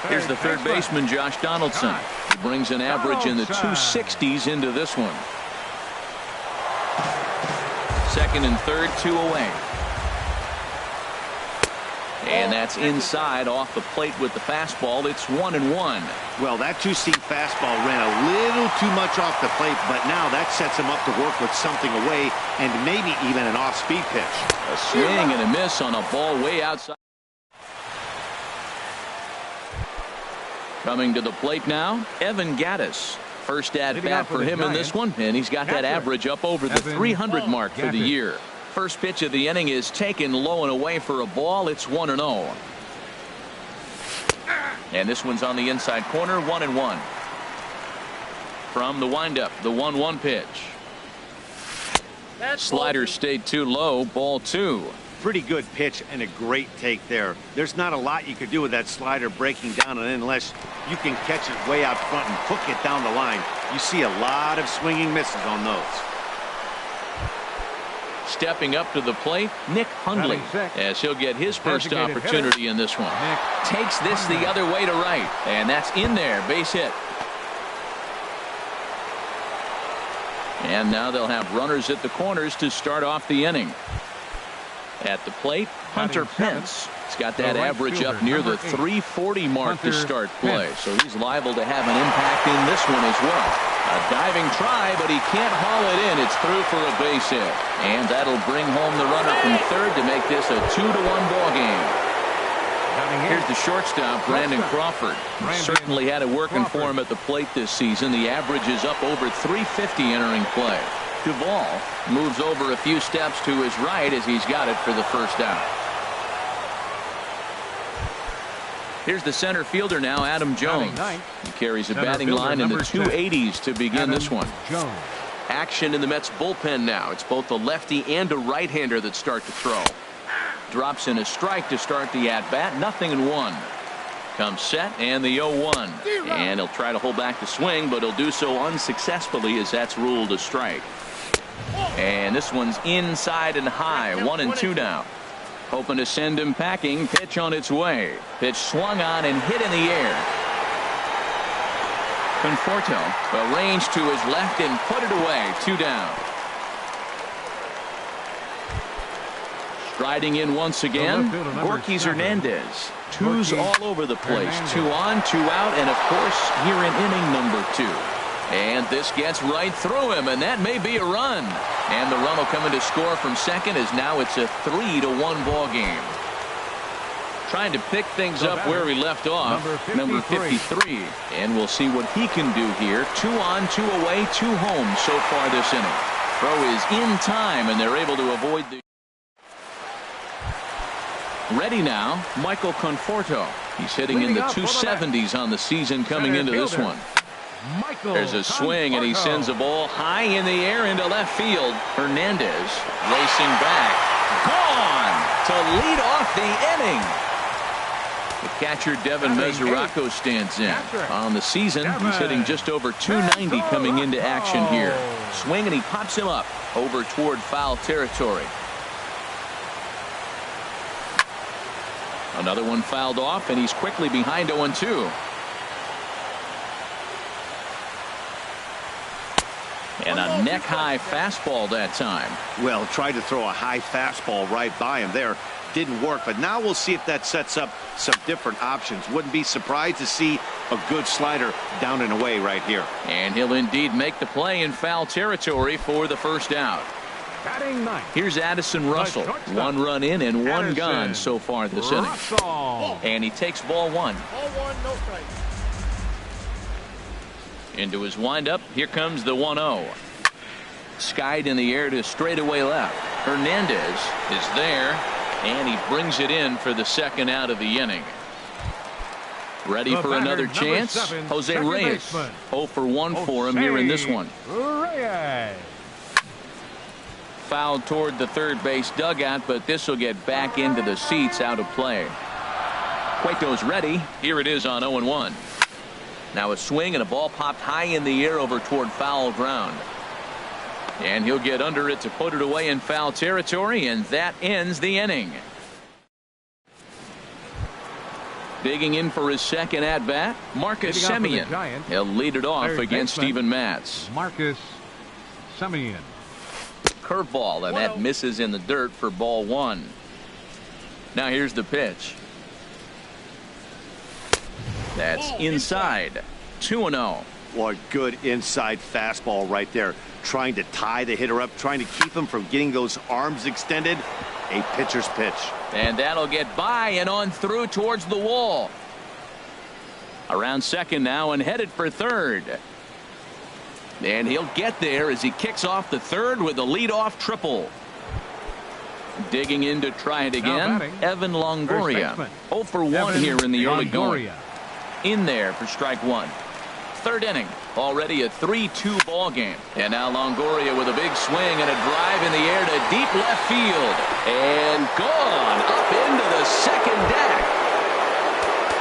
Here's the third baseman, Josh Donaldson. He brings an average in the 260s into this one. Second and third, two away. And that's inside off the plate with the fastball. It's 1-1. Well, that two-seam fastball ran a little too much off the plate, but now that sets him up to work with something away and maybe even an off-speed pitch. A swing and a miss on a ball way outside. Coming to the plate now, Evan Gattis. First at-bat for him in this one, and he's got that average up over the 300 mark for the year. First pitch of the inning is taken low and away for a ball. It's 1-0. And this one's on the inside corner, 1-1. From the windup, the 1-1 pitch. Slider stayed too low, ball two. Pretty good pitch and a great take there. There's not a lot you could do with that slider breaking down, and unless you can catch it way out front and hook it down the line, you see a lot of swinging misses on those. Stepping up to the plate, Nick Hundley, as he'll get his first opportunity in this one. Takes this the other way to right, and that's in there, base hit. And now they'll have runners at the corners to start off the inning. At the plate, Hunter Pence. He's got that average up near the 340 mark to start play, so he's liable to have an impact in this one as well. A diving try, but he can't haul it in. It's through for a base hit. And that'll bring home the runner from third to make this a 2-1 ball game. Here's the shortstop, Brandon Crawford. Certainly had it working for him at the plate this season. The average is up over 350 entering play. Duvall moves over a few steps to his right as he's got it for the first out. Here's the center fielder now, Adam Jones. He carries a batting line in the 280s to begin this one. Action in the Mets bullpen now. It's both a lefty and a right-hander that start to throw. Drops in a strike to start the at-bat. 0-1. Comes set and the 0-1. And he'll try to hold back the swing, but he'll do so unsuccessfully as that's ruled a strike. And this one's inside and high. 1-2 now. Hoping to send him packing. Pitch on its way. Pitch swung on and hit in the air. Conforto arranged to his left and put it away. 2 down. Striding in once again, Gorkys Hernandez. Twos all over the place. 2 on, 2 out, and of course here in inning number 2. And this gets right through him, and that may be a run. And the run will come in to score from second as now it's a 3-1 ball game. Trying to pick things up where we left off, number 53. And we'll see what he can do here. 2 on, 2 away, 2 home so far this inning. Throw is in time, and they're able to avoid the... Ready now, Michael Conforto. He's hitting in the 270s on the season coming into this one. There's a swing, and he sends a ball high in the air into left field. Hernandez racing back. Gone to lead off the inning. The catcher, Devin Mesoraco, stands in. On the season, he's hitting just over 290 coming into action here. Swing, and he pops him up over toward foul territory. Another one fouled off, and he's quickly behind 0-2. And a neck-high fastball that time. Well, tried to throw a high fastball right by him there. Didn't work, but now we'll see if that sets up some different options. Wouldn't be surprised to see a good slider down and away right here. And he'll indeed make the play in foul territory for the first out. Here's Addison Russell. 1 run in and 1 gone so far this inning. And he takes ball 1. Into his windup. Here comes the 1-0. Skied in the air to straightaway left. Hernandez is there, and he brings it in for the second out of the inning. Ready for another chance. Jose Reyes. 0 for 1 for him here in this one. Fouled toward the third base dugout, but this will get back into the seats, out of play. Cueto's ready. Here it is on 0-1. Now a swing and a ball popped high in the air over toward foul ground. And he'll get under it to put it away in foul territory, and that ends the inning. Digging in for his second at-bat, Marcus Semien. He'll lead it off against Steven Matz. Marcus Semien. Curveball, and that misses in the dirt for ball 1. Now here's the pitch. That's inside. 2-0. What a good inside fastball right there. Trying to tie the hitter up, trying to keep him from getting those arms extended. A pitcher's pitch. And that'll get by and on through towards the wall. Around second now and headed for third. And he'll get there as he kicks off the third with a leadoff triple. Digging in to try it again, Evan Longoria. 0 for 1 here in the early going. In there for strike 1. Third inning, already a 3-2 ball game. And now Longoria with a big swing and a drive in the air to deep left field. And gone up into the second deck.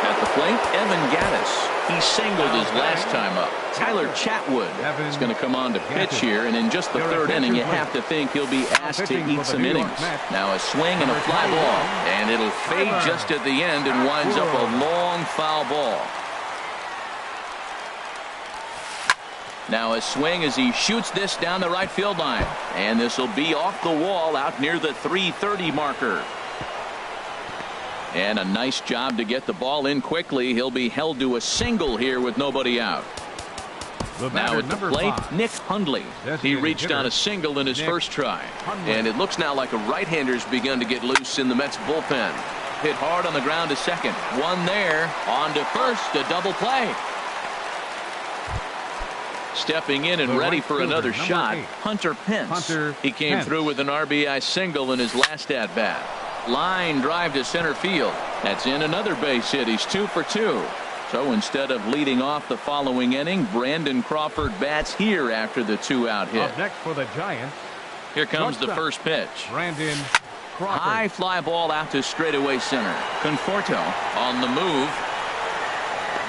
At the plate, Evan Gattis. He singled his last time up. Tyler Chatwood is going to come on to pitch here, and in just the third inning, you have to think he'll be asked to eat some innings. Now a swing and a fly ball, and it'll fade just at the end and winds up a long foul ball. Now a swing as he shoots this down the right field line, and this will be off the wall out near the 330 marker. And a nice job to get the ball in quickly. He'll be held to a single here with nobody out. Now at the plate, Nick Hundley. He reached on a single in his first try. And it looks now like a right-hander's begun to get loose in the Mets bullpen. Hit hard on the ground to second. One there. On to first. A double play. Stepping in and ready for another shot, Hunter Pence. He came through with an RBI single in his last at-bat. Line drive to center field. That's in another base hit. He's 2 for 2. So instead of leading off the following inning, Brandon Crawford bats here after the 2-out hit. Up next for the Giants. Here comes the first pitch. Brandon Crawford. High fly ball out to straightaway center. Conforto on the move.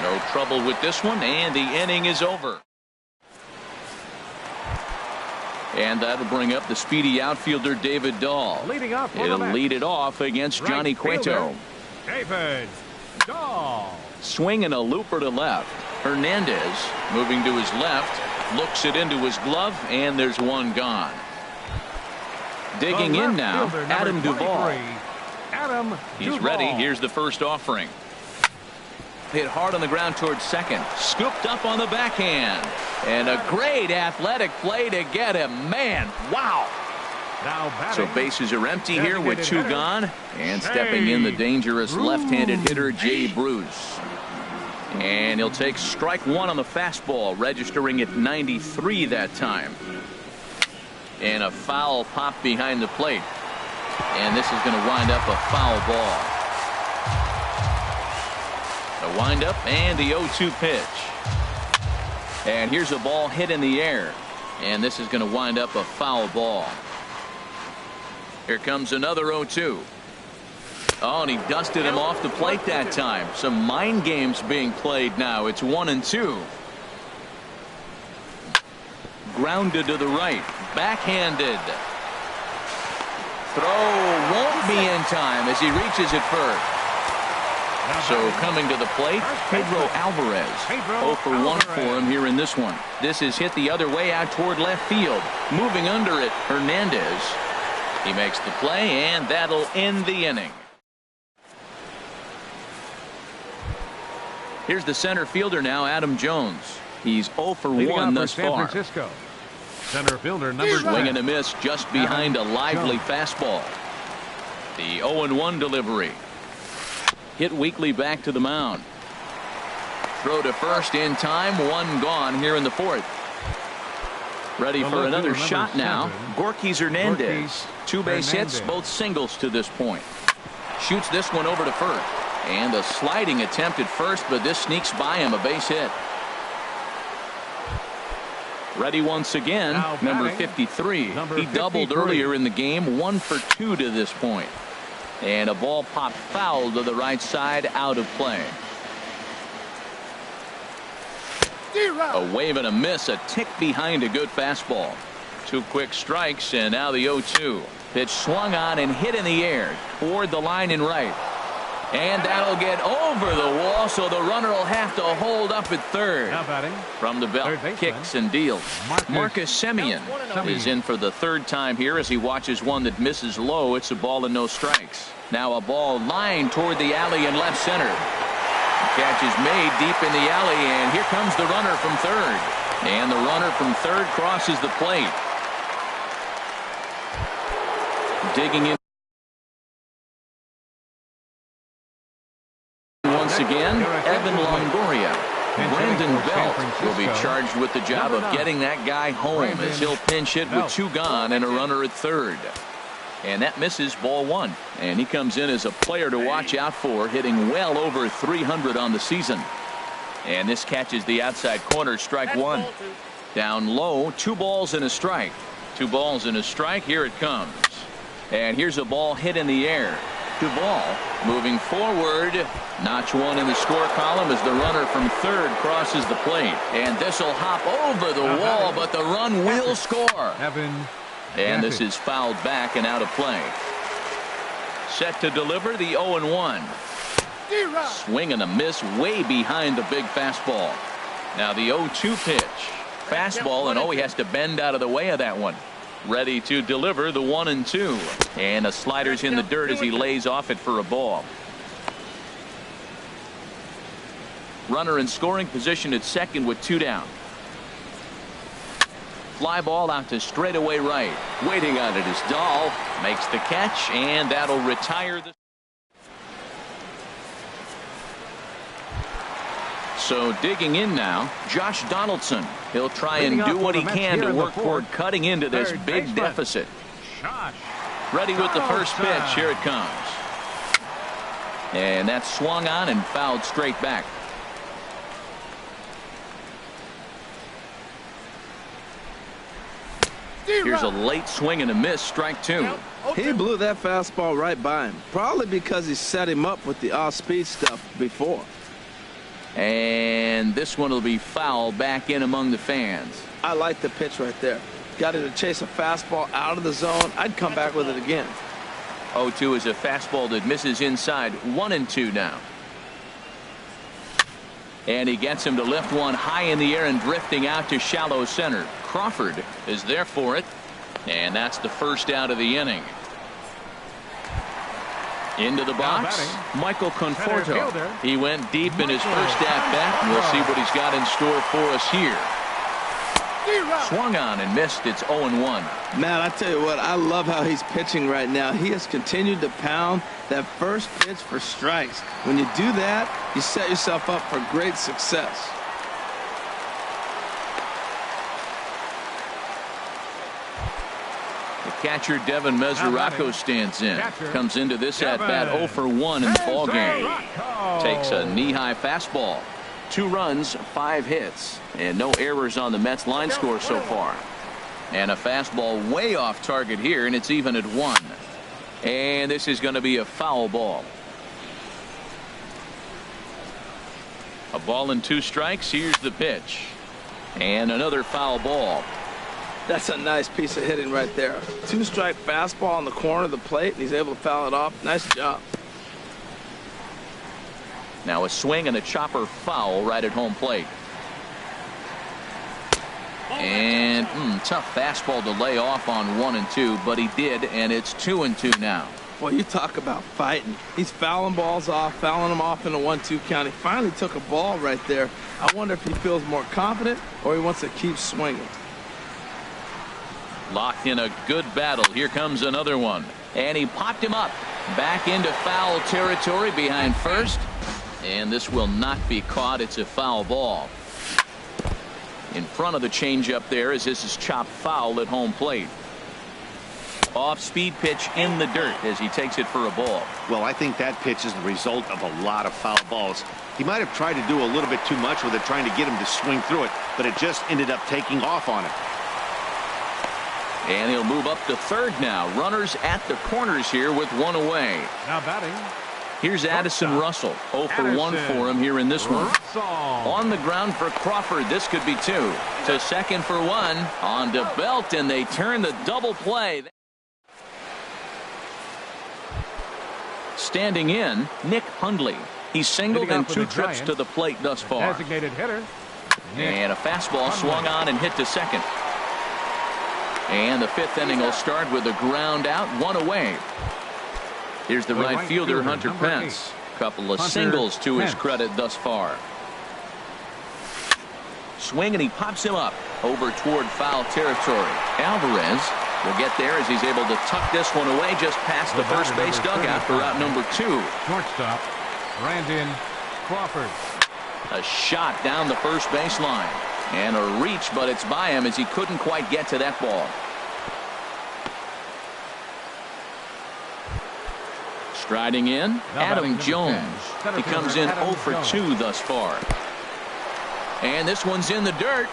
No trouble with this one, and the inning is over. And that'll bring up the speedy outfielder David Dahl. He'll lead it off against Johnny Cueto. David Dahl. Swinging a looper to left. Hernandez moving to his left. Looks it into his glove, and there's one gone. Digging in now, Adam Duvall. He's ready. Here's the first offering. Hit hard on the ground towards second. Scooped up on the backhand. And a great athletic play to get him. Man, wow. So bases are empty here with 2 gone. And stepping in the dangerous left-handed hitter, Jay Bruce. And he'll take strike 1 on the fastball, registering at 93 that time. And a foul pop behind the plate. And this is going to wind up a foul ball. The windup and the 0-2 pitch. And here's a ball hit in the air. And this is going to wind up a foul ball. Here comes another 0-2. Oh, and he dusted him off the plate that time. Some mind games being played now. It's 1-2. Grounded to the right. Backhanded. Throw won't be in time as he reaches it first. So coming to the plate, Pedro Alvarez. 0 for 1 for him here in this one. This is hit the other way out toward left field. Moving under it, Hernandez. He makes the play, and that'll end the inning. Here's the center fielder now, Adam Jones. He's 0 for 1 thus far. Center fielder number 2. Swing and a miss just behind a lively fastball. The 0-1 delivery. Hit weakly back to the mound. Throw to first in time. One gone here in the fourth. Ready for another shot now. Gorky Hernandez. Two base hits, both singles to this point. Shoots this one over to first. And a sliding attempt at first, but this sneaks by him, a base hit. Ready once again, number 53. He doubled earlier in the game, 1 for 2 to this point. And a ball popped foul to the right side, out of play. A wave and a miss, a tick behind a good fastball. 2 quick strikes, and now the 0-2. Pitch swung on and hit in the air toward the line and right. And that'll get over the wall, so the runner will have to hold up at third. Now batting from the belt, kicks and deals. Marcus Semien is in for the 3rd time here as he watches one that misses low. It's a ball and no strikes. Now a ball lined toward the alley in left center. Catch is made deep in the alley, and here comes the runner from third. And the runner from third crosses the plate. Digging in once again, Evan Longoria. Brandon Belt will be charged with the job of getting that guy home as he'll pinch hit with 2 gone and a runner at third. And that misses, ball 1. And he comes in as a player to watch out for, hitting well over 300 on the season. And this catches the outside corner, strike 1. Down low, 2 balls and a strike. 2 balls and a strike, here it comes. And here's a ball hit in the air. Duvall moving forward. Notch 1 in the score column as the runner from third crosses the plate. And this will hop over the wall, but the run will score. And this is fouled back and out of play. Set to deliver the 0-1. Swing and a miss way behind the big fastball. Now the 0-2 pitch. Fastball, and he has to bend out of the way of that one. Ready to deliver the 1-2. And a slider's in the dirt as he lays off it for a ball. Runner in scoring position at second with 2 down. Fly ball out to straightaway right. Waiting on it is Dahl. Makes the catch, and that'll retire the. So digging in now, Josh Donaldson. He'll try and do what he can to work toward cutting into this big deficit. Ready with the first pitch. Here it comes. And that's swung on and fouled straight back. Here's a late swing and a miss, strike 2. He blew that fastball right by him, probably because he set him up with the off-speed stuff before. And this one will be foul back in among the fans. I like the pitch right there. Got him to chase a fastball out of the zone. I'd come back with it again. 0-2 is a fastball that misses inside. 1-2 now. And he gets him to lift one high in the air and drifting out to shallow center. Crawford is there for it. And that's the first out of the inning. Into the box, Michael Conforto. He went deep in his first at-bat, and we'll see what he's got in store for us here. Swung on and missed. It's 0-1. Man, I tell you what, I love how he's pitching right now. He has continued to pound that first pitch for strikes. When you do that, you set yourself up for great success. Catcher Devin Mesoraco stands in. Comes into this at-bat 0 for 1 in the ballgame. Takes a knee-high fastball. 2 runs, 5 hits, and no errors on the Mets line score so far. And a fastball way off target here, and it's even at 1. And this is going to be a foul ball. A ball and 2 strikes. Here's the pitch. And another foul ball. That's a nice piece of hitting right there. 2-strike fastball on the corner of the plate, and he's able to foul it off. Nice job. Now a swing and a chopper foul right at home plate. And tough fastball to lay off on 1 and 2, but he did, and it's 2 and 2 now. Well, you talk about fighting. He's fouling balls off, fouling them off in a 1-2 count. He finally took a ball right there. I wonder if he feels more confident or he wants to keep swinging. Locked in a good battle. Here comes another one. And he popped him up. Back into foul territory behind first. And this will not be caught. It's a foul ball. In front of the changeup there as this is chopped foul at home plate. Off-speed pitch in the dirt as he takes it for a ball. Well, I think that pitch is the result of a lot of foul balls. He might have tried to do a little bit too much with it, trying to get him to swing through it, but it just ended up taking off on him. And he'll move up to third now. Runners at the corners here with one away. Now batting. Here's Addison Russell. 0 for 1 for him here in this one. On the ground for Crawford. This could be 2. To second for 1. On to Belt, and they turn the double play. Standing in, Nick Hundley. He's singled in 2 trips to the plate thus far. Designated hitter. And a fastball swung on and hit to second. And the 5th inning will start with a ground out, 1 away. Here's the right fielder, Hunter Pence. Couple of singles to his credit thus far. Swing, and he pops him up over toward foul territory. Alvarez will get there as he's able to tuck this one away just past the first base dugout for out number 2. Shortstop, Brandon Crawford. A shot down the first baseline. And a reach, but it's by him as he couldn't quite get to that ball. Striding in, Adam Jones. He comes in 0 for 2 thus far. And this one's in the dirt.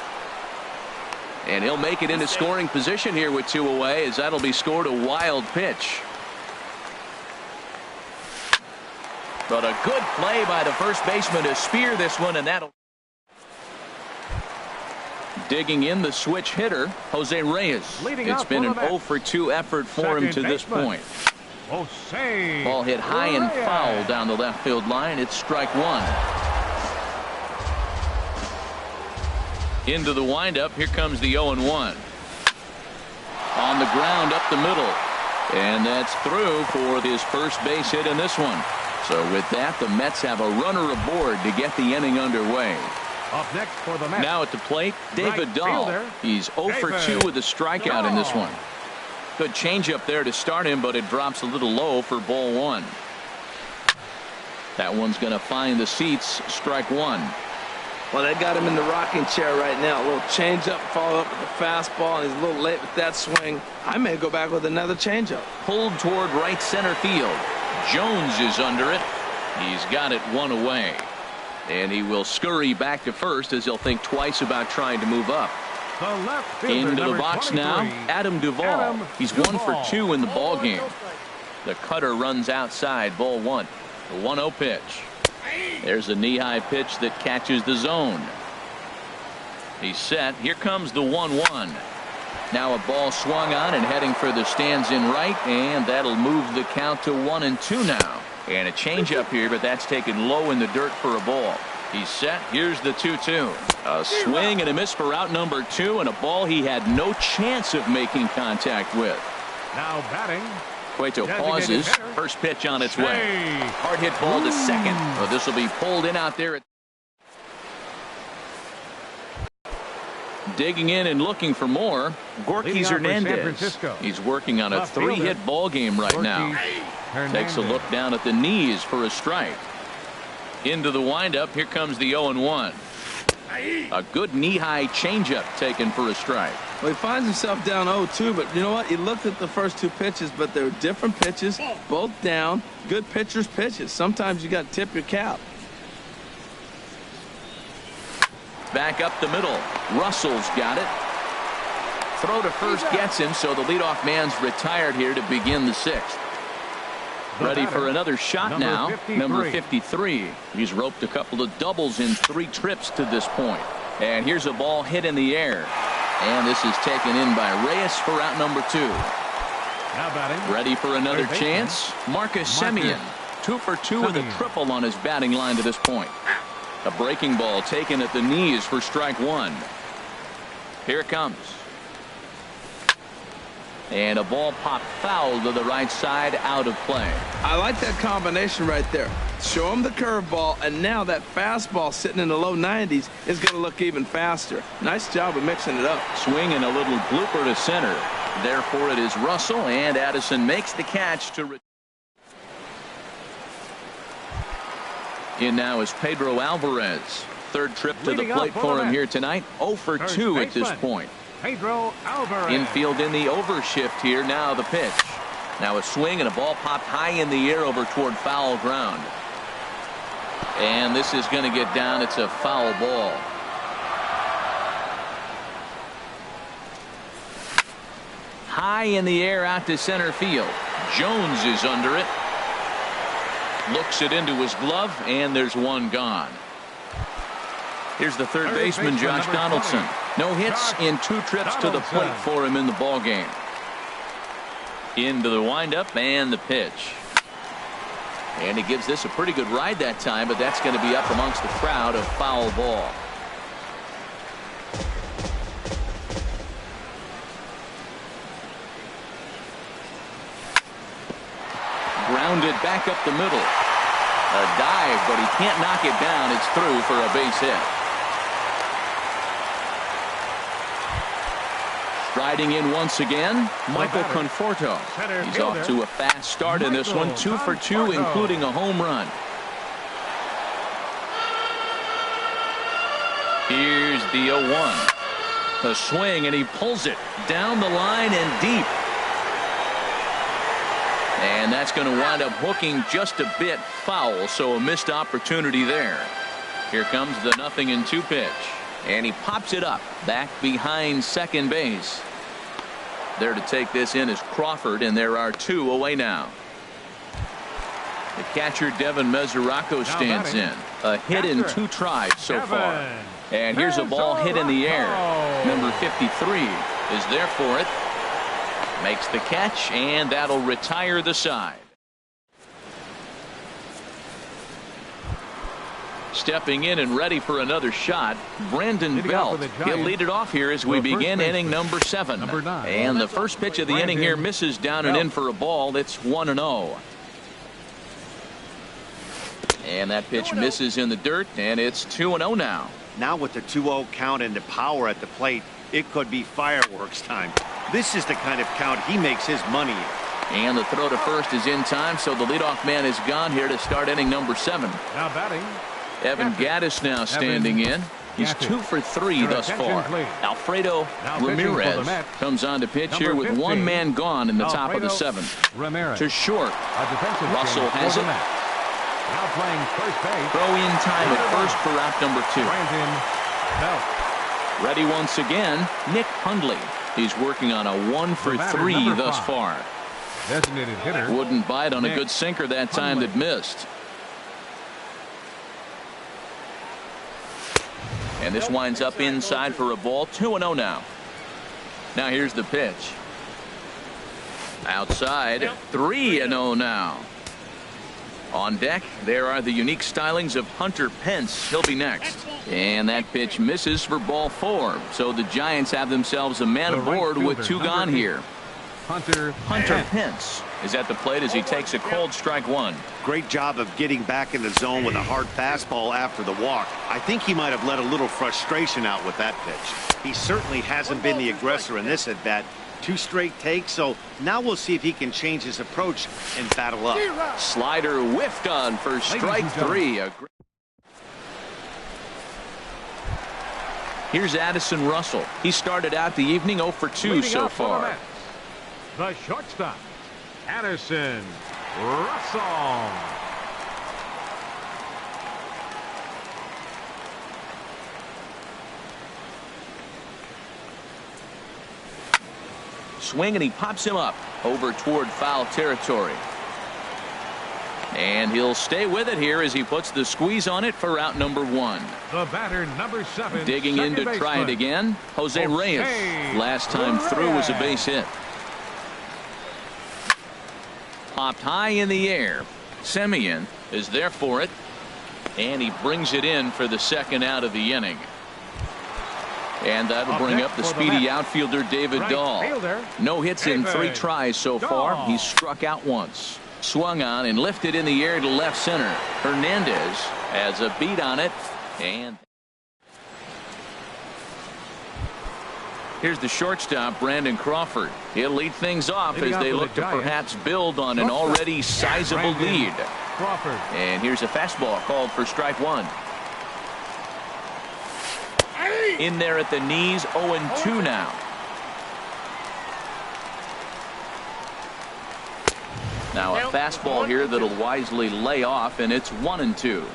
And he'll make it into scoring position here with 2 away, as that'll be scored a wild pitch. But a good play by the first baseman to spear this one, and that'll... Digging in the switch hitter, Jose Reyes. It's been an 0 for 2 effort for him to this point. Ball hit high and foul down the left field line. It's strike 1. Into the windup. Here comes the 0-1. On the ground up the middle. And that's through for his first base hit in this one. So with that, the Mets have a runner aboard to get the inning underway. Up next for the Mets. Now at the plate, David Dahl. He's 0 for 2 with a strikeout in this one. Good changeup there to start him, but it drops a little low for ball 1. That one's going to find the seats. Strike 1. Well, they got him in the rocking chair right now. A little changeup, follow up with the fastball, and he's a little late with that swing. I may go back with another changeup. Pulled toward right center field. Jones is under it. He's got it 1 away. And he will scurry back to first as he'll think twice about trying to move up. The left fielder, into the box now, Adam Duvall. He's 1 for 2 in the ball game. The cutter runs outside, ball 1. The 1-0 pitch. There's a knee-high pitch that catches the zone. He's set. Here comes the 1-1. Now a ball swung on and heading for the stands in right, and that'll move the count to 1-2 now. And a changeup here, but that's taken low in the dirt for a ball. He's set. Here's the 2-2. A swing and a miss for out number 2, and a ball he had no chance of making contact with. Now batting. Cueto pauses. First pitch on its way. Hard hit ball to second. Well, this will be pulled in out there. Digging in and looking for more, Gorky Hernandez. He's working on a 3-hit ball game right now. Takes a look down at the knees for a strike. Into the windup. Here comes the 0-1. A good knee-high changeup taken for a strike. Well, he finds himself down 0-2, but you know what? He looked at the first 2 pitches, but they're different pitches, both down. Good pitchers' pitches. Sometimes you got to tip your cap. Back up the middle. Russell's got it. Throw to first gets him, so the leadoff man's retired here to begin the 6th. Ready for another shot now. Number 53. He's roped a couple of doubles in 3 trips to this point. And here's a ball hit in the air. And this is taken in by Reyes for out number 2. Now batting. Ready for another chance. Marcus Semien. 2 for 2 with a triple on his batting line to this point. A breaking ball taken at the knees for strike 1. Here it comes. And a ball popped foul to the right side, out of play. I like that combination right there. Show him the curveball, and now that fastball sitting in the low 90s is going to look even faster. Nice job of mixing it up. Swing and a little blooper to center. Therefore, it is Russell, and Addison makes the catch to... In now is Pedro Alvarez. Third trip to the plate for him here tonight. 0 for 2 at this point. Pedro Alvarez. Infield in the overshift here. Now the pitch. Now a swing and a ball popped high in the air over toward foul ground. And this is going to get down. It's a foul ball. High in the air out to center field. Jones is under it. Looks it into his glove, and there's one gone. Here's the third baseman, Josh Donaldson. No hits in 2 trips to the plate for him in the ballgame. Into the windup and the pitch. And he gives this a pretty good ride that time, but that's going to be up amongst the crowd. A foul ball. Grounded back up the middle. A dive, but he can't knock it down. It's through for a base hit. Striding in once again, Michael Conforto. He's off to a fast start in this one. 2 for 2, including a home run. Here's the 0-1. A swing, and he pulls it down the line and deep. And that's going to wind up hooking just a bit foul, so a missed opportunity there. Here comes the 0-2 pitch. And he pops it up back behind second base. There to take this in is Crawford, and there are 2 away now. The catcher Devin Mesoraco stands in. A hit in 2 tries so far. And here's a ball hit in the air. Number 53 is there for it. Makes the catch, and that'll retire the side. Stepping in and ready for another shot, Brandon Belt. He'll lead it off here as we begin inning number 7. And the first pitch of the inning here misses down and in for a ball. It's 1-0. And that pitch misses in the dirt, and it's 2-0 now. Now with the 2-0 count and the power at the plate, it could be fireworks time. This is the kind of count he makes his money in. And the throw to first is in time, so the leadoff man is gone here to start inning number 7. Now batting, Evan Gattis now standing in. He's 2 for 3 thus far. Alfredo Ramirez comes on to pitch here with 1 man gone in the top of the 7th. To short. Russell has it. Now playing first base. Throw in time at first for out number 2. Ready once again, Nick Hundley. He's working on a 1 for 3 thus far. Designated hitter. Wouldn't bite on a good sinker that time that missed. And this winds up inside for a ball. 2-0 now. Now here's the pitch. Outside. 3-0 now. On deck, there are the unique stylings of Hunter Pence. He'll be next. And that pitch misses for ball 4. So the Giants have themselves a man aboard with 2 gone here. Hunter Pence is at the plate as he takes a cold strike 1. Great job of getting back in the zone with a hard fastball after the walk. I think he might have let a little frustration out with that pitch. He certainly hasn't been the aggressor in this at bat. 2 straight takes, so now we'll see if he can change his approach and battle up. Slider whiffed on for strike 3. Here's Addison Russell. He started out the evening 0 for 2 so far. The shortstop, Addison Russell. Swing, and he pops him up over toward foul territory. And he'll stay with it here as he puts the squeeze on it for out number 1. The batter, number 7. Digging in to try it again, Jose Reyes. Last time through was a base hit. Popped high in the air. Semien is there for it. And he brings it in for the second out of the inning. And that'll bring up the speedy outfielder David Dahl. No hits in 3 tries so far. He's struck out once. Swung on and lifted in the air to left center. Hernandez has a beat on it. And here's the shortstop, Brandon Crawford. He'll lead things off as they look to perhaps build on an already sizable lead. Crawford. And here's a fastball called for strike one. In there at the knees, 0-2 now. Now a fastball here that'll wisely lay off, and it's 1-2.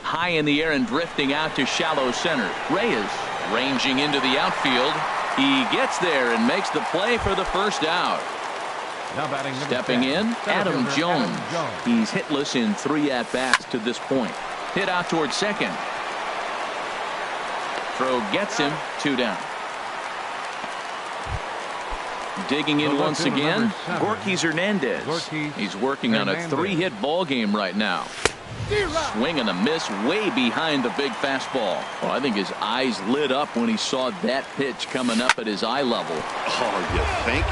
High in the air and drifting out to shallow center. Reyes ranging into the outfield. He gets there and makes the play for the first out. Now batting Stepping 10, in, Adam Jones. He's hitless in 3 at-bats to this point. Hit out towards second. Throw gets him, 2 down. Digging in once again, Gorkys Hernandez. He's working on a 3-hit ball game right now. Swing and a miss way behind the big fastball. Well, I think his eyes lit up when he saw that pitch coming up at his eye level. Oh, you think?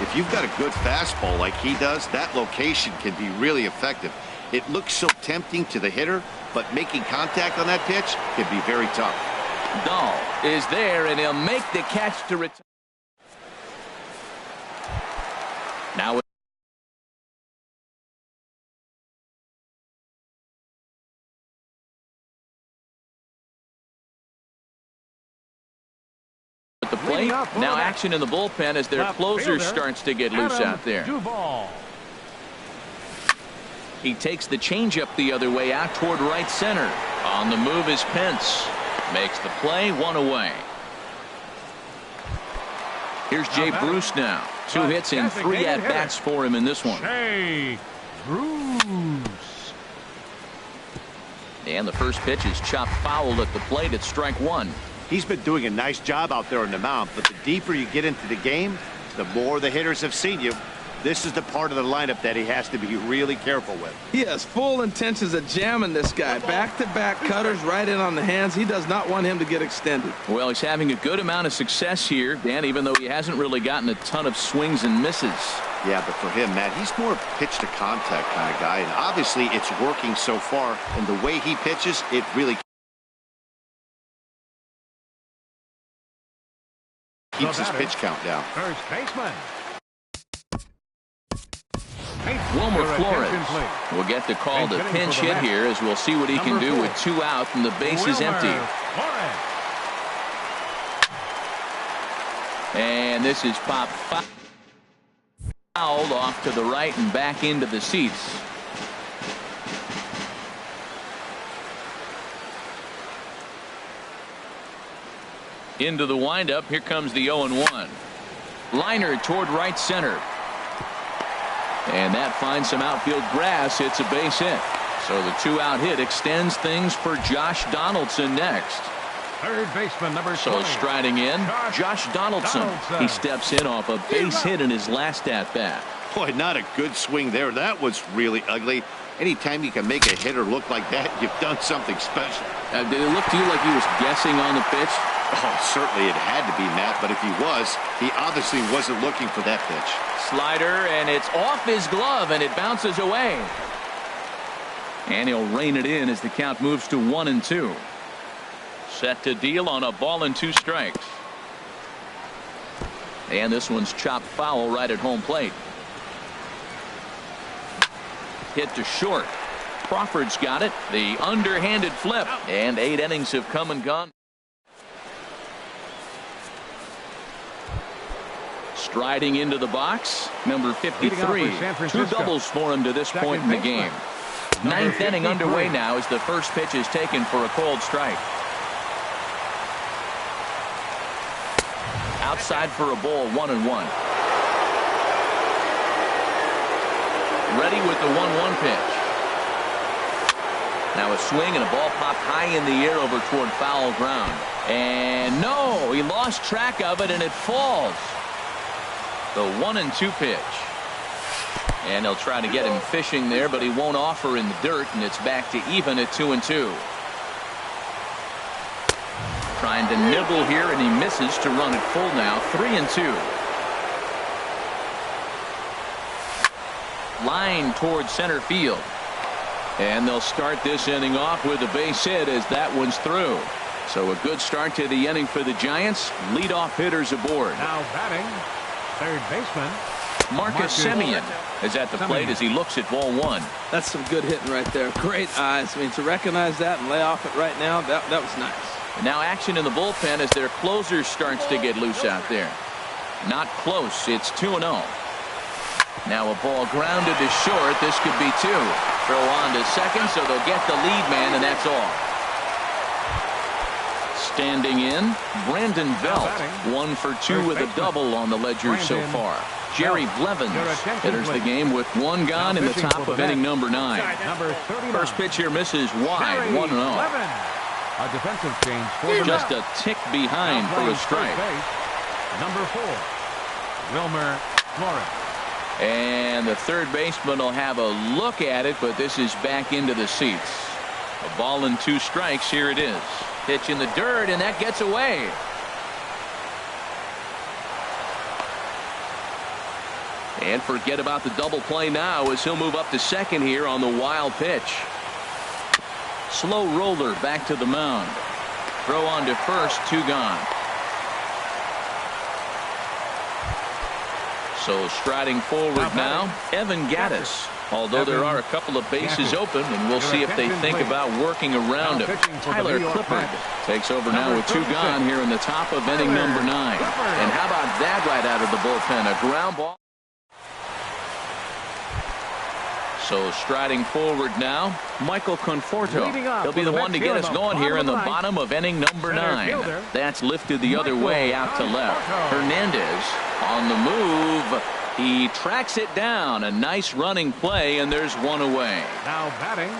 If you've got a good fastball like he does, that location can be really effective. It looks so tempting to the hitter, but making contact on that pitch can be very tough. Dahl is there, and he'll make the catch to retire. Now at the plate. Now action in the bullpen as their closer starts to get loose out there. He takes the changeup the other way out toward right center. On the move is Pence. Makes the play, 1 away. Here's Jay Bruce now. 2 hits and 3 at-bats for him in this one. Jay Bruce. And the first pitch is chopped foul at the plate at strike 1. He's been doing a nice job out there on the mound, but the deeper you get into the game, the more the hitters have seen you. This is the part of the lineup that he has to be really careful with. He has full intentions of jamming this guy. Back-to-back cutters right in on the hands. He does not want him to get extended. Well, he's having a good amount of success here, Dan, even though he hasn't really gotten a ton of swings and misses. Yeah, but for him, Matt, he's more pitch-to-contact kind of guy, and obviously it's working so far, and the way he pitches, it really keeps his pitch count down. First baseman. Wilmer Flores will get the call to pinch hit here, as we'll see what he can do with 2 out and the base is empty. And this is popped fouled off to the right and back into the seats. Into the windup. Here comes the 0-1. Liner toward right center. And that finds some outfield grass. It's a base hit. So the 2-out hit extends things for Josh Donaldson next. Third baseman number 20. So striding in, Josh Donaldson. He steps in off a base hit in his last at-bat. Boy, not a good swing there. That was really ugly. Anytime you can make a hitter look like that, you've done something special. Did it look to you like he was guessing on the pitch? Oh, certainly it had to be, Matt, but if he was, he obviously wasn't looking for that pitch. Slider, and it's off his glove, and it bounces away. And he'll rein it in as the count moves to 1-2. Set to deal on a ball and 2 strikes. And this one's chopped foul right at home plate. Hit to short. Crawford's got it. The underhanded flip. And 8 innings have come and gone. Striding into the box, number 53. 2 doubles for him to this point in the game. 9th inning underway now as the first pitch is taken for a cold strike. Outside for a ball, 1-1. Ready with the 1-1 pitch. Now a swing and a ball popped high in the air over toward foul ground. And no, he lost track of it and it falls. The 1-2 pitch. And they'll try to get him fishing there, but he won't offer in the dirt, and it's back to even at 2-2. Trying to nibble here, and he misses to run it full now. 3-2. Line towards center field. And they'll start this inning off with a base hit as that one's through. So a good start to the inning for the Giants. Leadoff hitters aboard. Now batting, third baseman Marcus Semien is at the plate as he looks at ball one. That's some good hitting right there. Great eyes. I mean, to recognize that and lay off it right now, that was nice. And now action in the bullpen as their closer starts to get loose out there. Not close. It's 2-0. Now a ball grounded to short. This could be two. Throw on to second, so they'll get the lead man, and that's all. Standing in, Brandon Belt, 1 for 2 with a double on the ledger so far. Jerry Blevins enters the game with one gone in the top of inning number 9. First pitch here misses wide, 1-0. A defensive change for just a tick behind for a strike. Number 4, Wilmer Flores. And the third baseman will have a look at it, but this is back into the seats. A ball and 2 strikes. Here it is. Pitch in the dirt, and that gets away. And forget about the double play now as he'll move up to second here on the wild pitch. Slow roller back to the mound. Throw on to first, 2 gone. So striding forward now, Evan Gattis. Although there are a couple of bases open, and we'll see if they think about working around him. Tyler Clippard takes over now with 2 gone here in the top of inning number 9. And how about that right out of the bullpen? A ground ball. So striding forward now, Michael Conforto. He'll be the one to get us going here in the bottom of inning number 9. That's lifted the other way out to left. Hernandez on the move. He tracks it down. A nice running play, and there's one away. Now batting.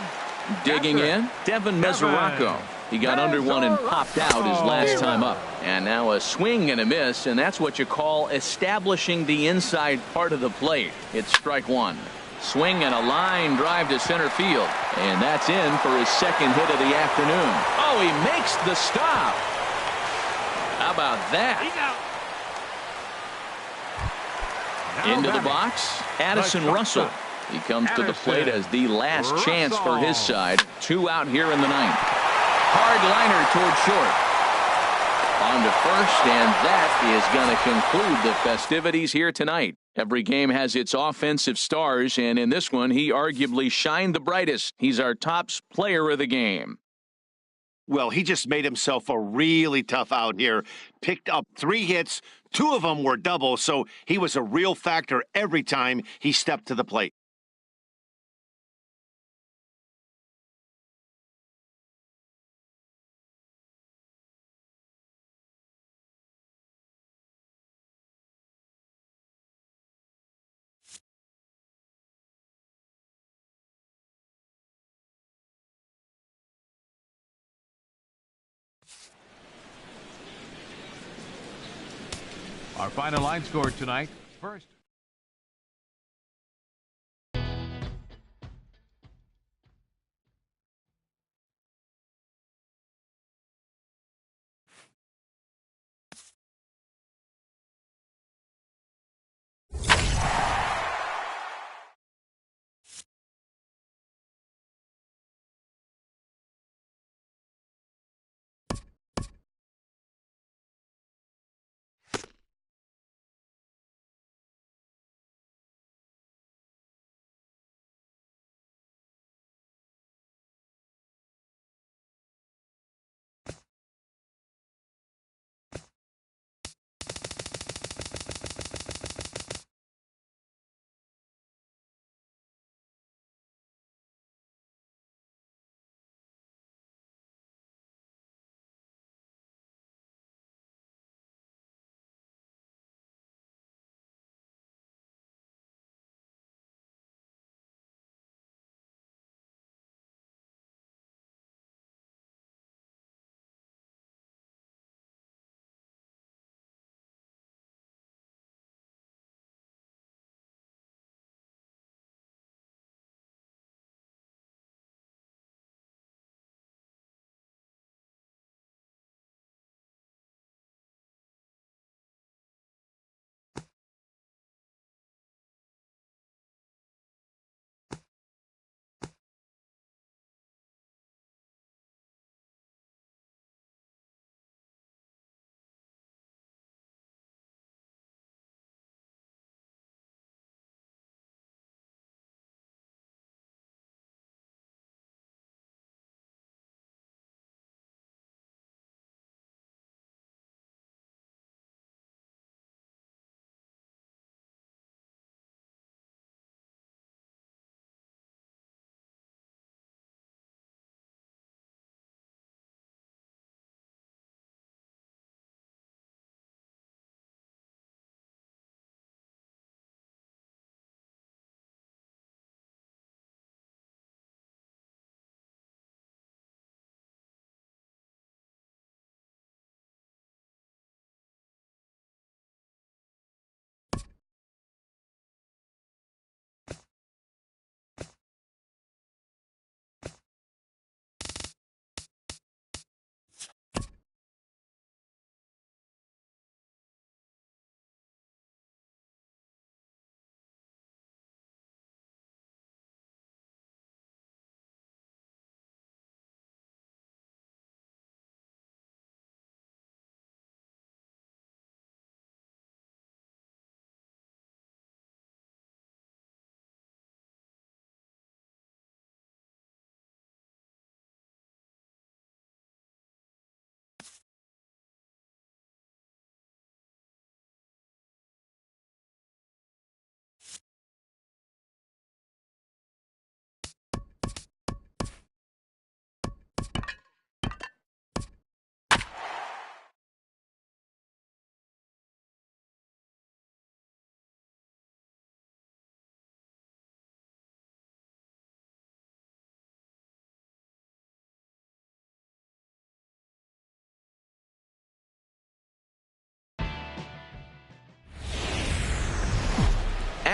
Digging in, Devin Mesoraco. He got under one and popped out his last time up. And now a swing and a miss, and that's what you call establishing the inside part of the plate. It's strike 1. Swing and a line drive to center field. And that's in for his second hit of the afternoon. Oh, he makes the stop. How about that? Into the box, Addison Russell. He comes to the plate as the last chance for his side. 2 out here in the 9th. Hard liner toward short. On to first, and that is going to conclude the festivities here tonight. Every game has its offensive stars, and in this one, he arguably shined the brightest. He's our top player of the game. Well, he just made himself a really tough out here. Picked up 3 hits. 2 of them were doubles, so he was a real factor every time he stepped to the plate. Our final line score tonight. First.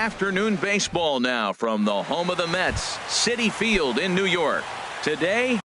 afternoon baseball now from the home of the Mets, Citi Field in New York. Today,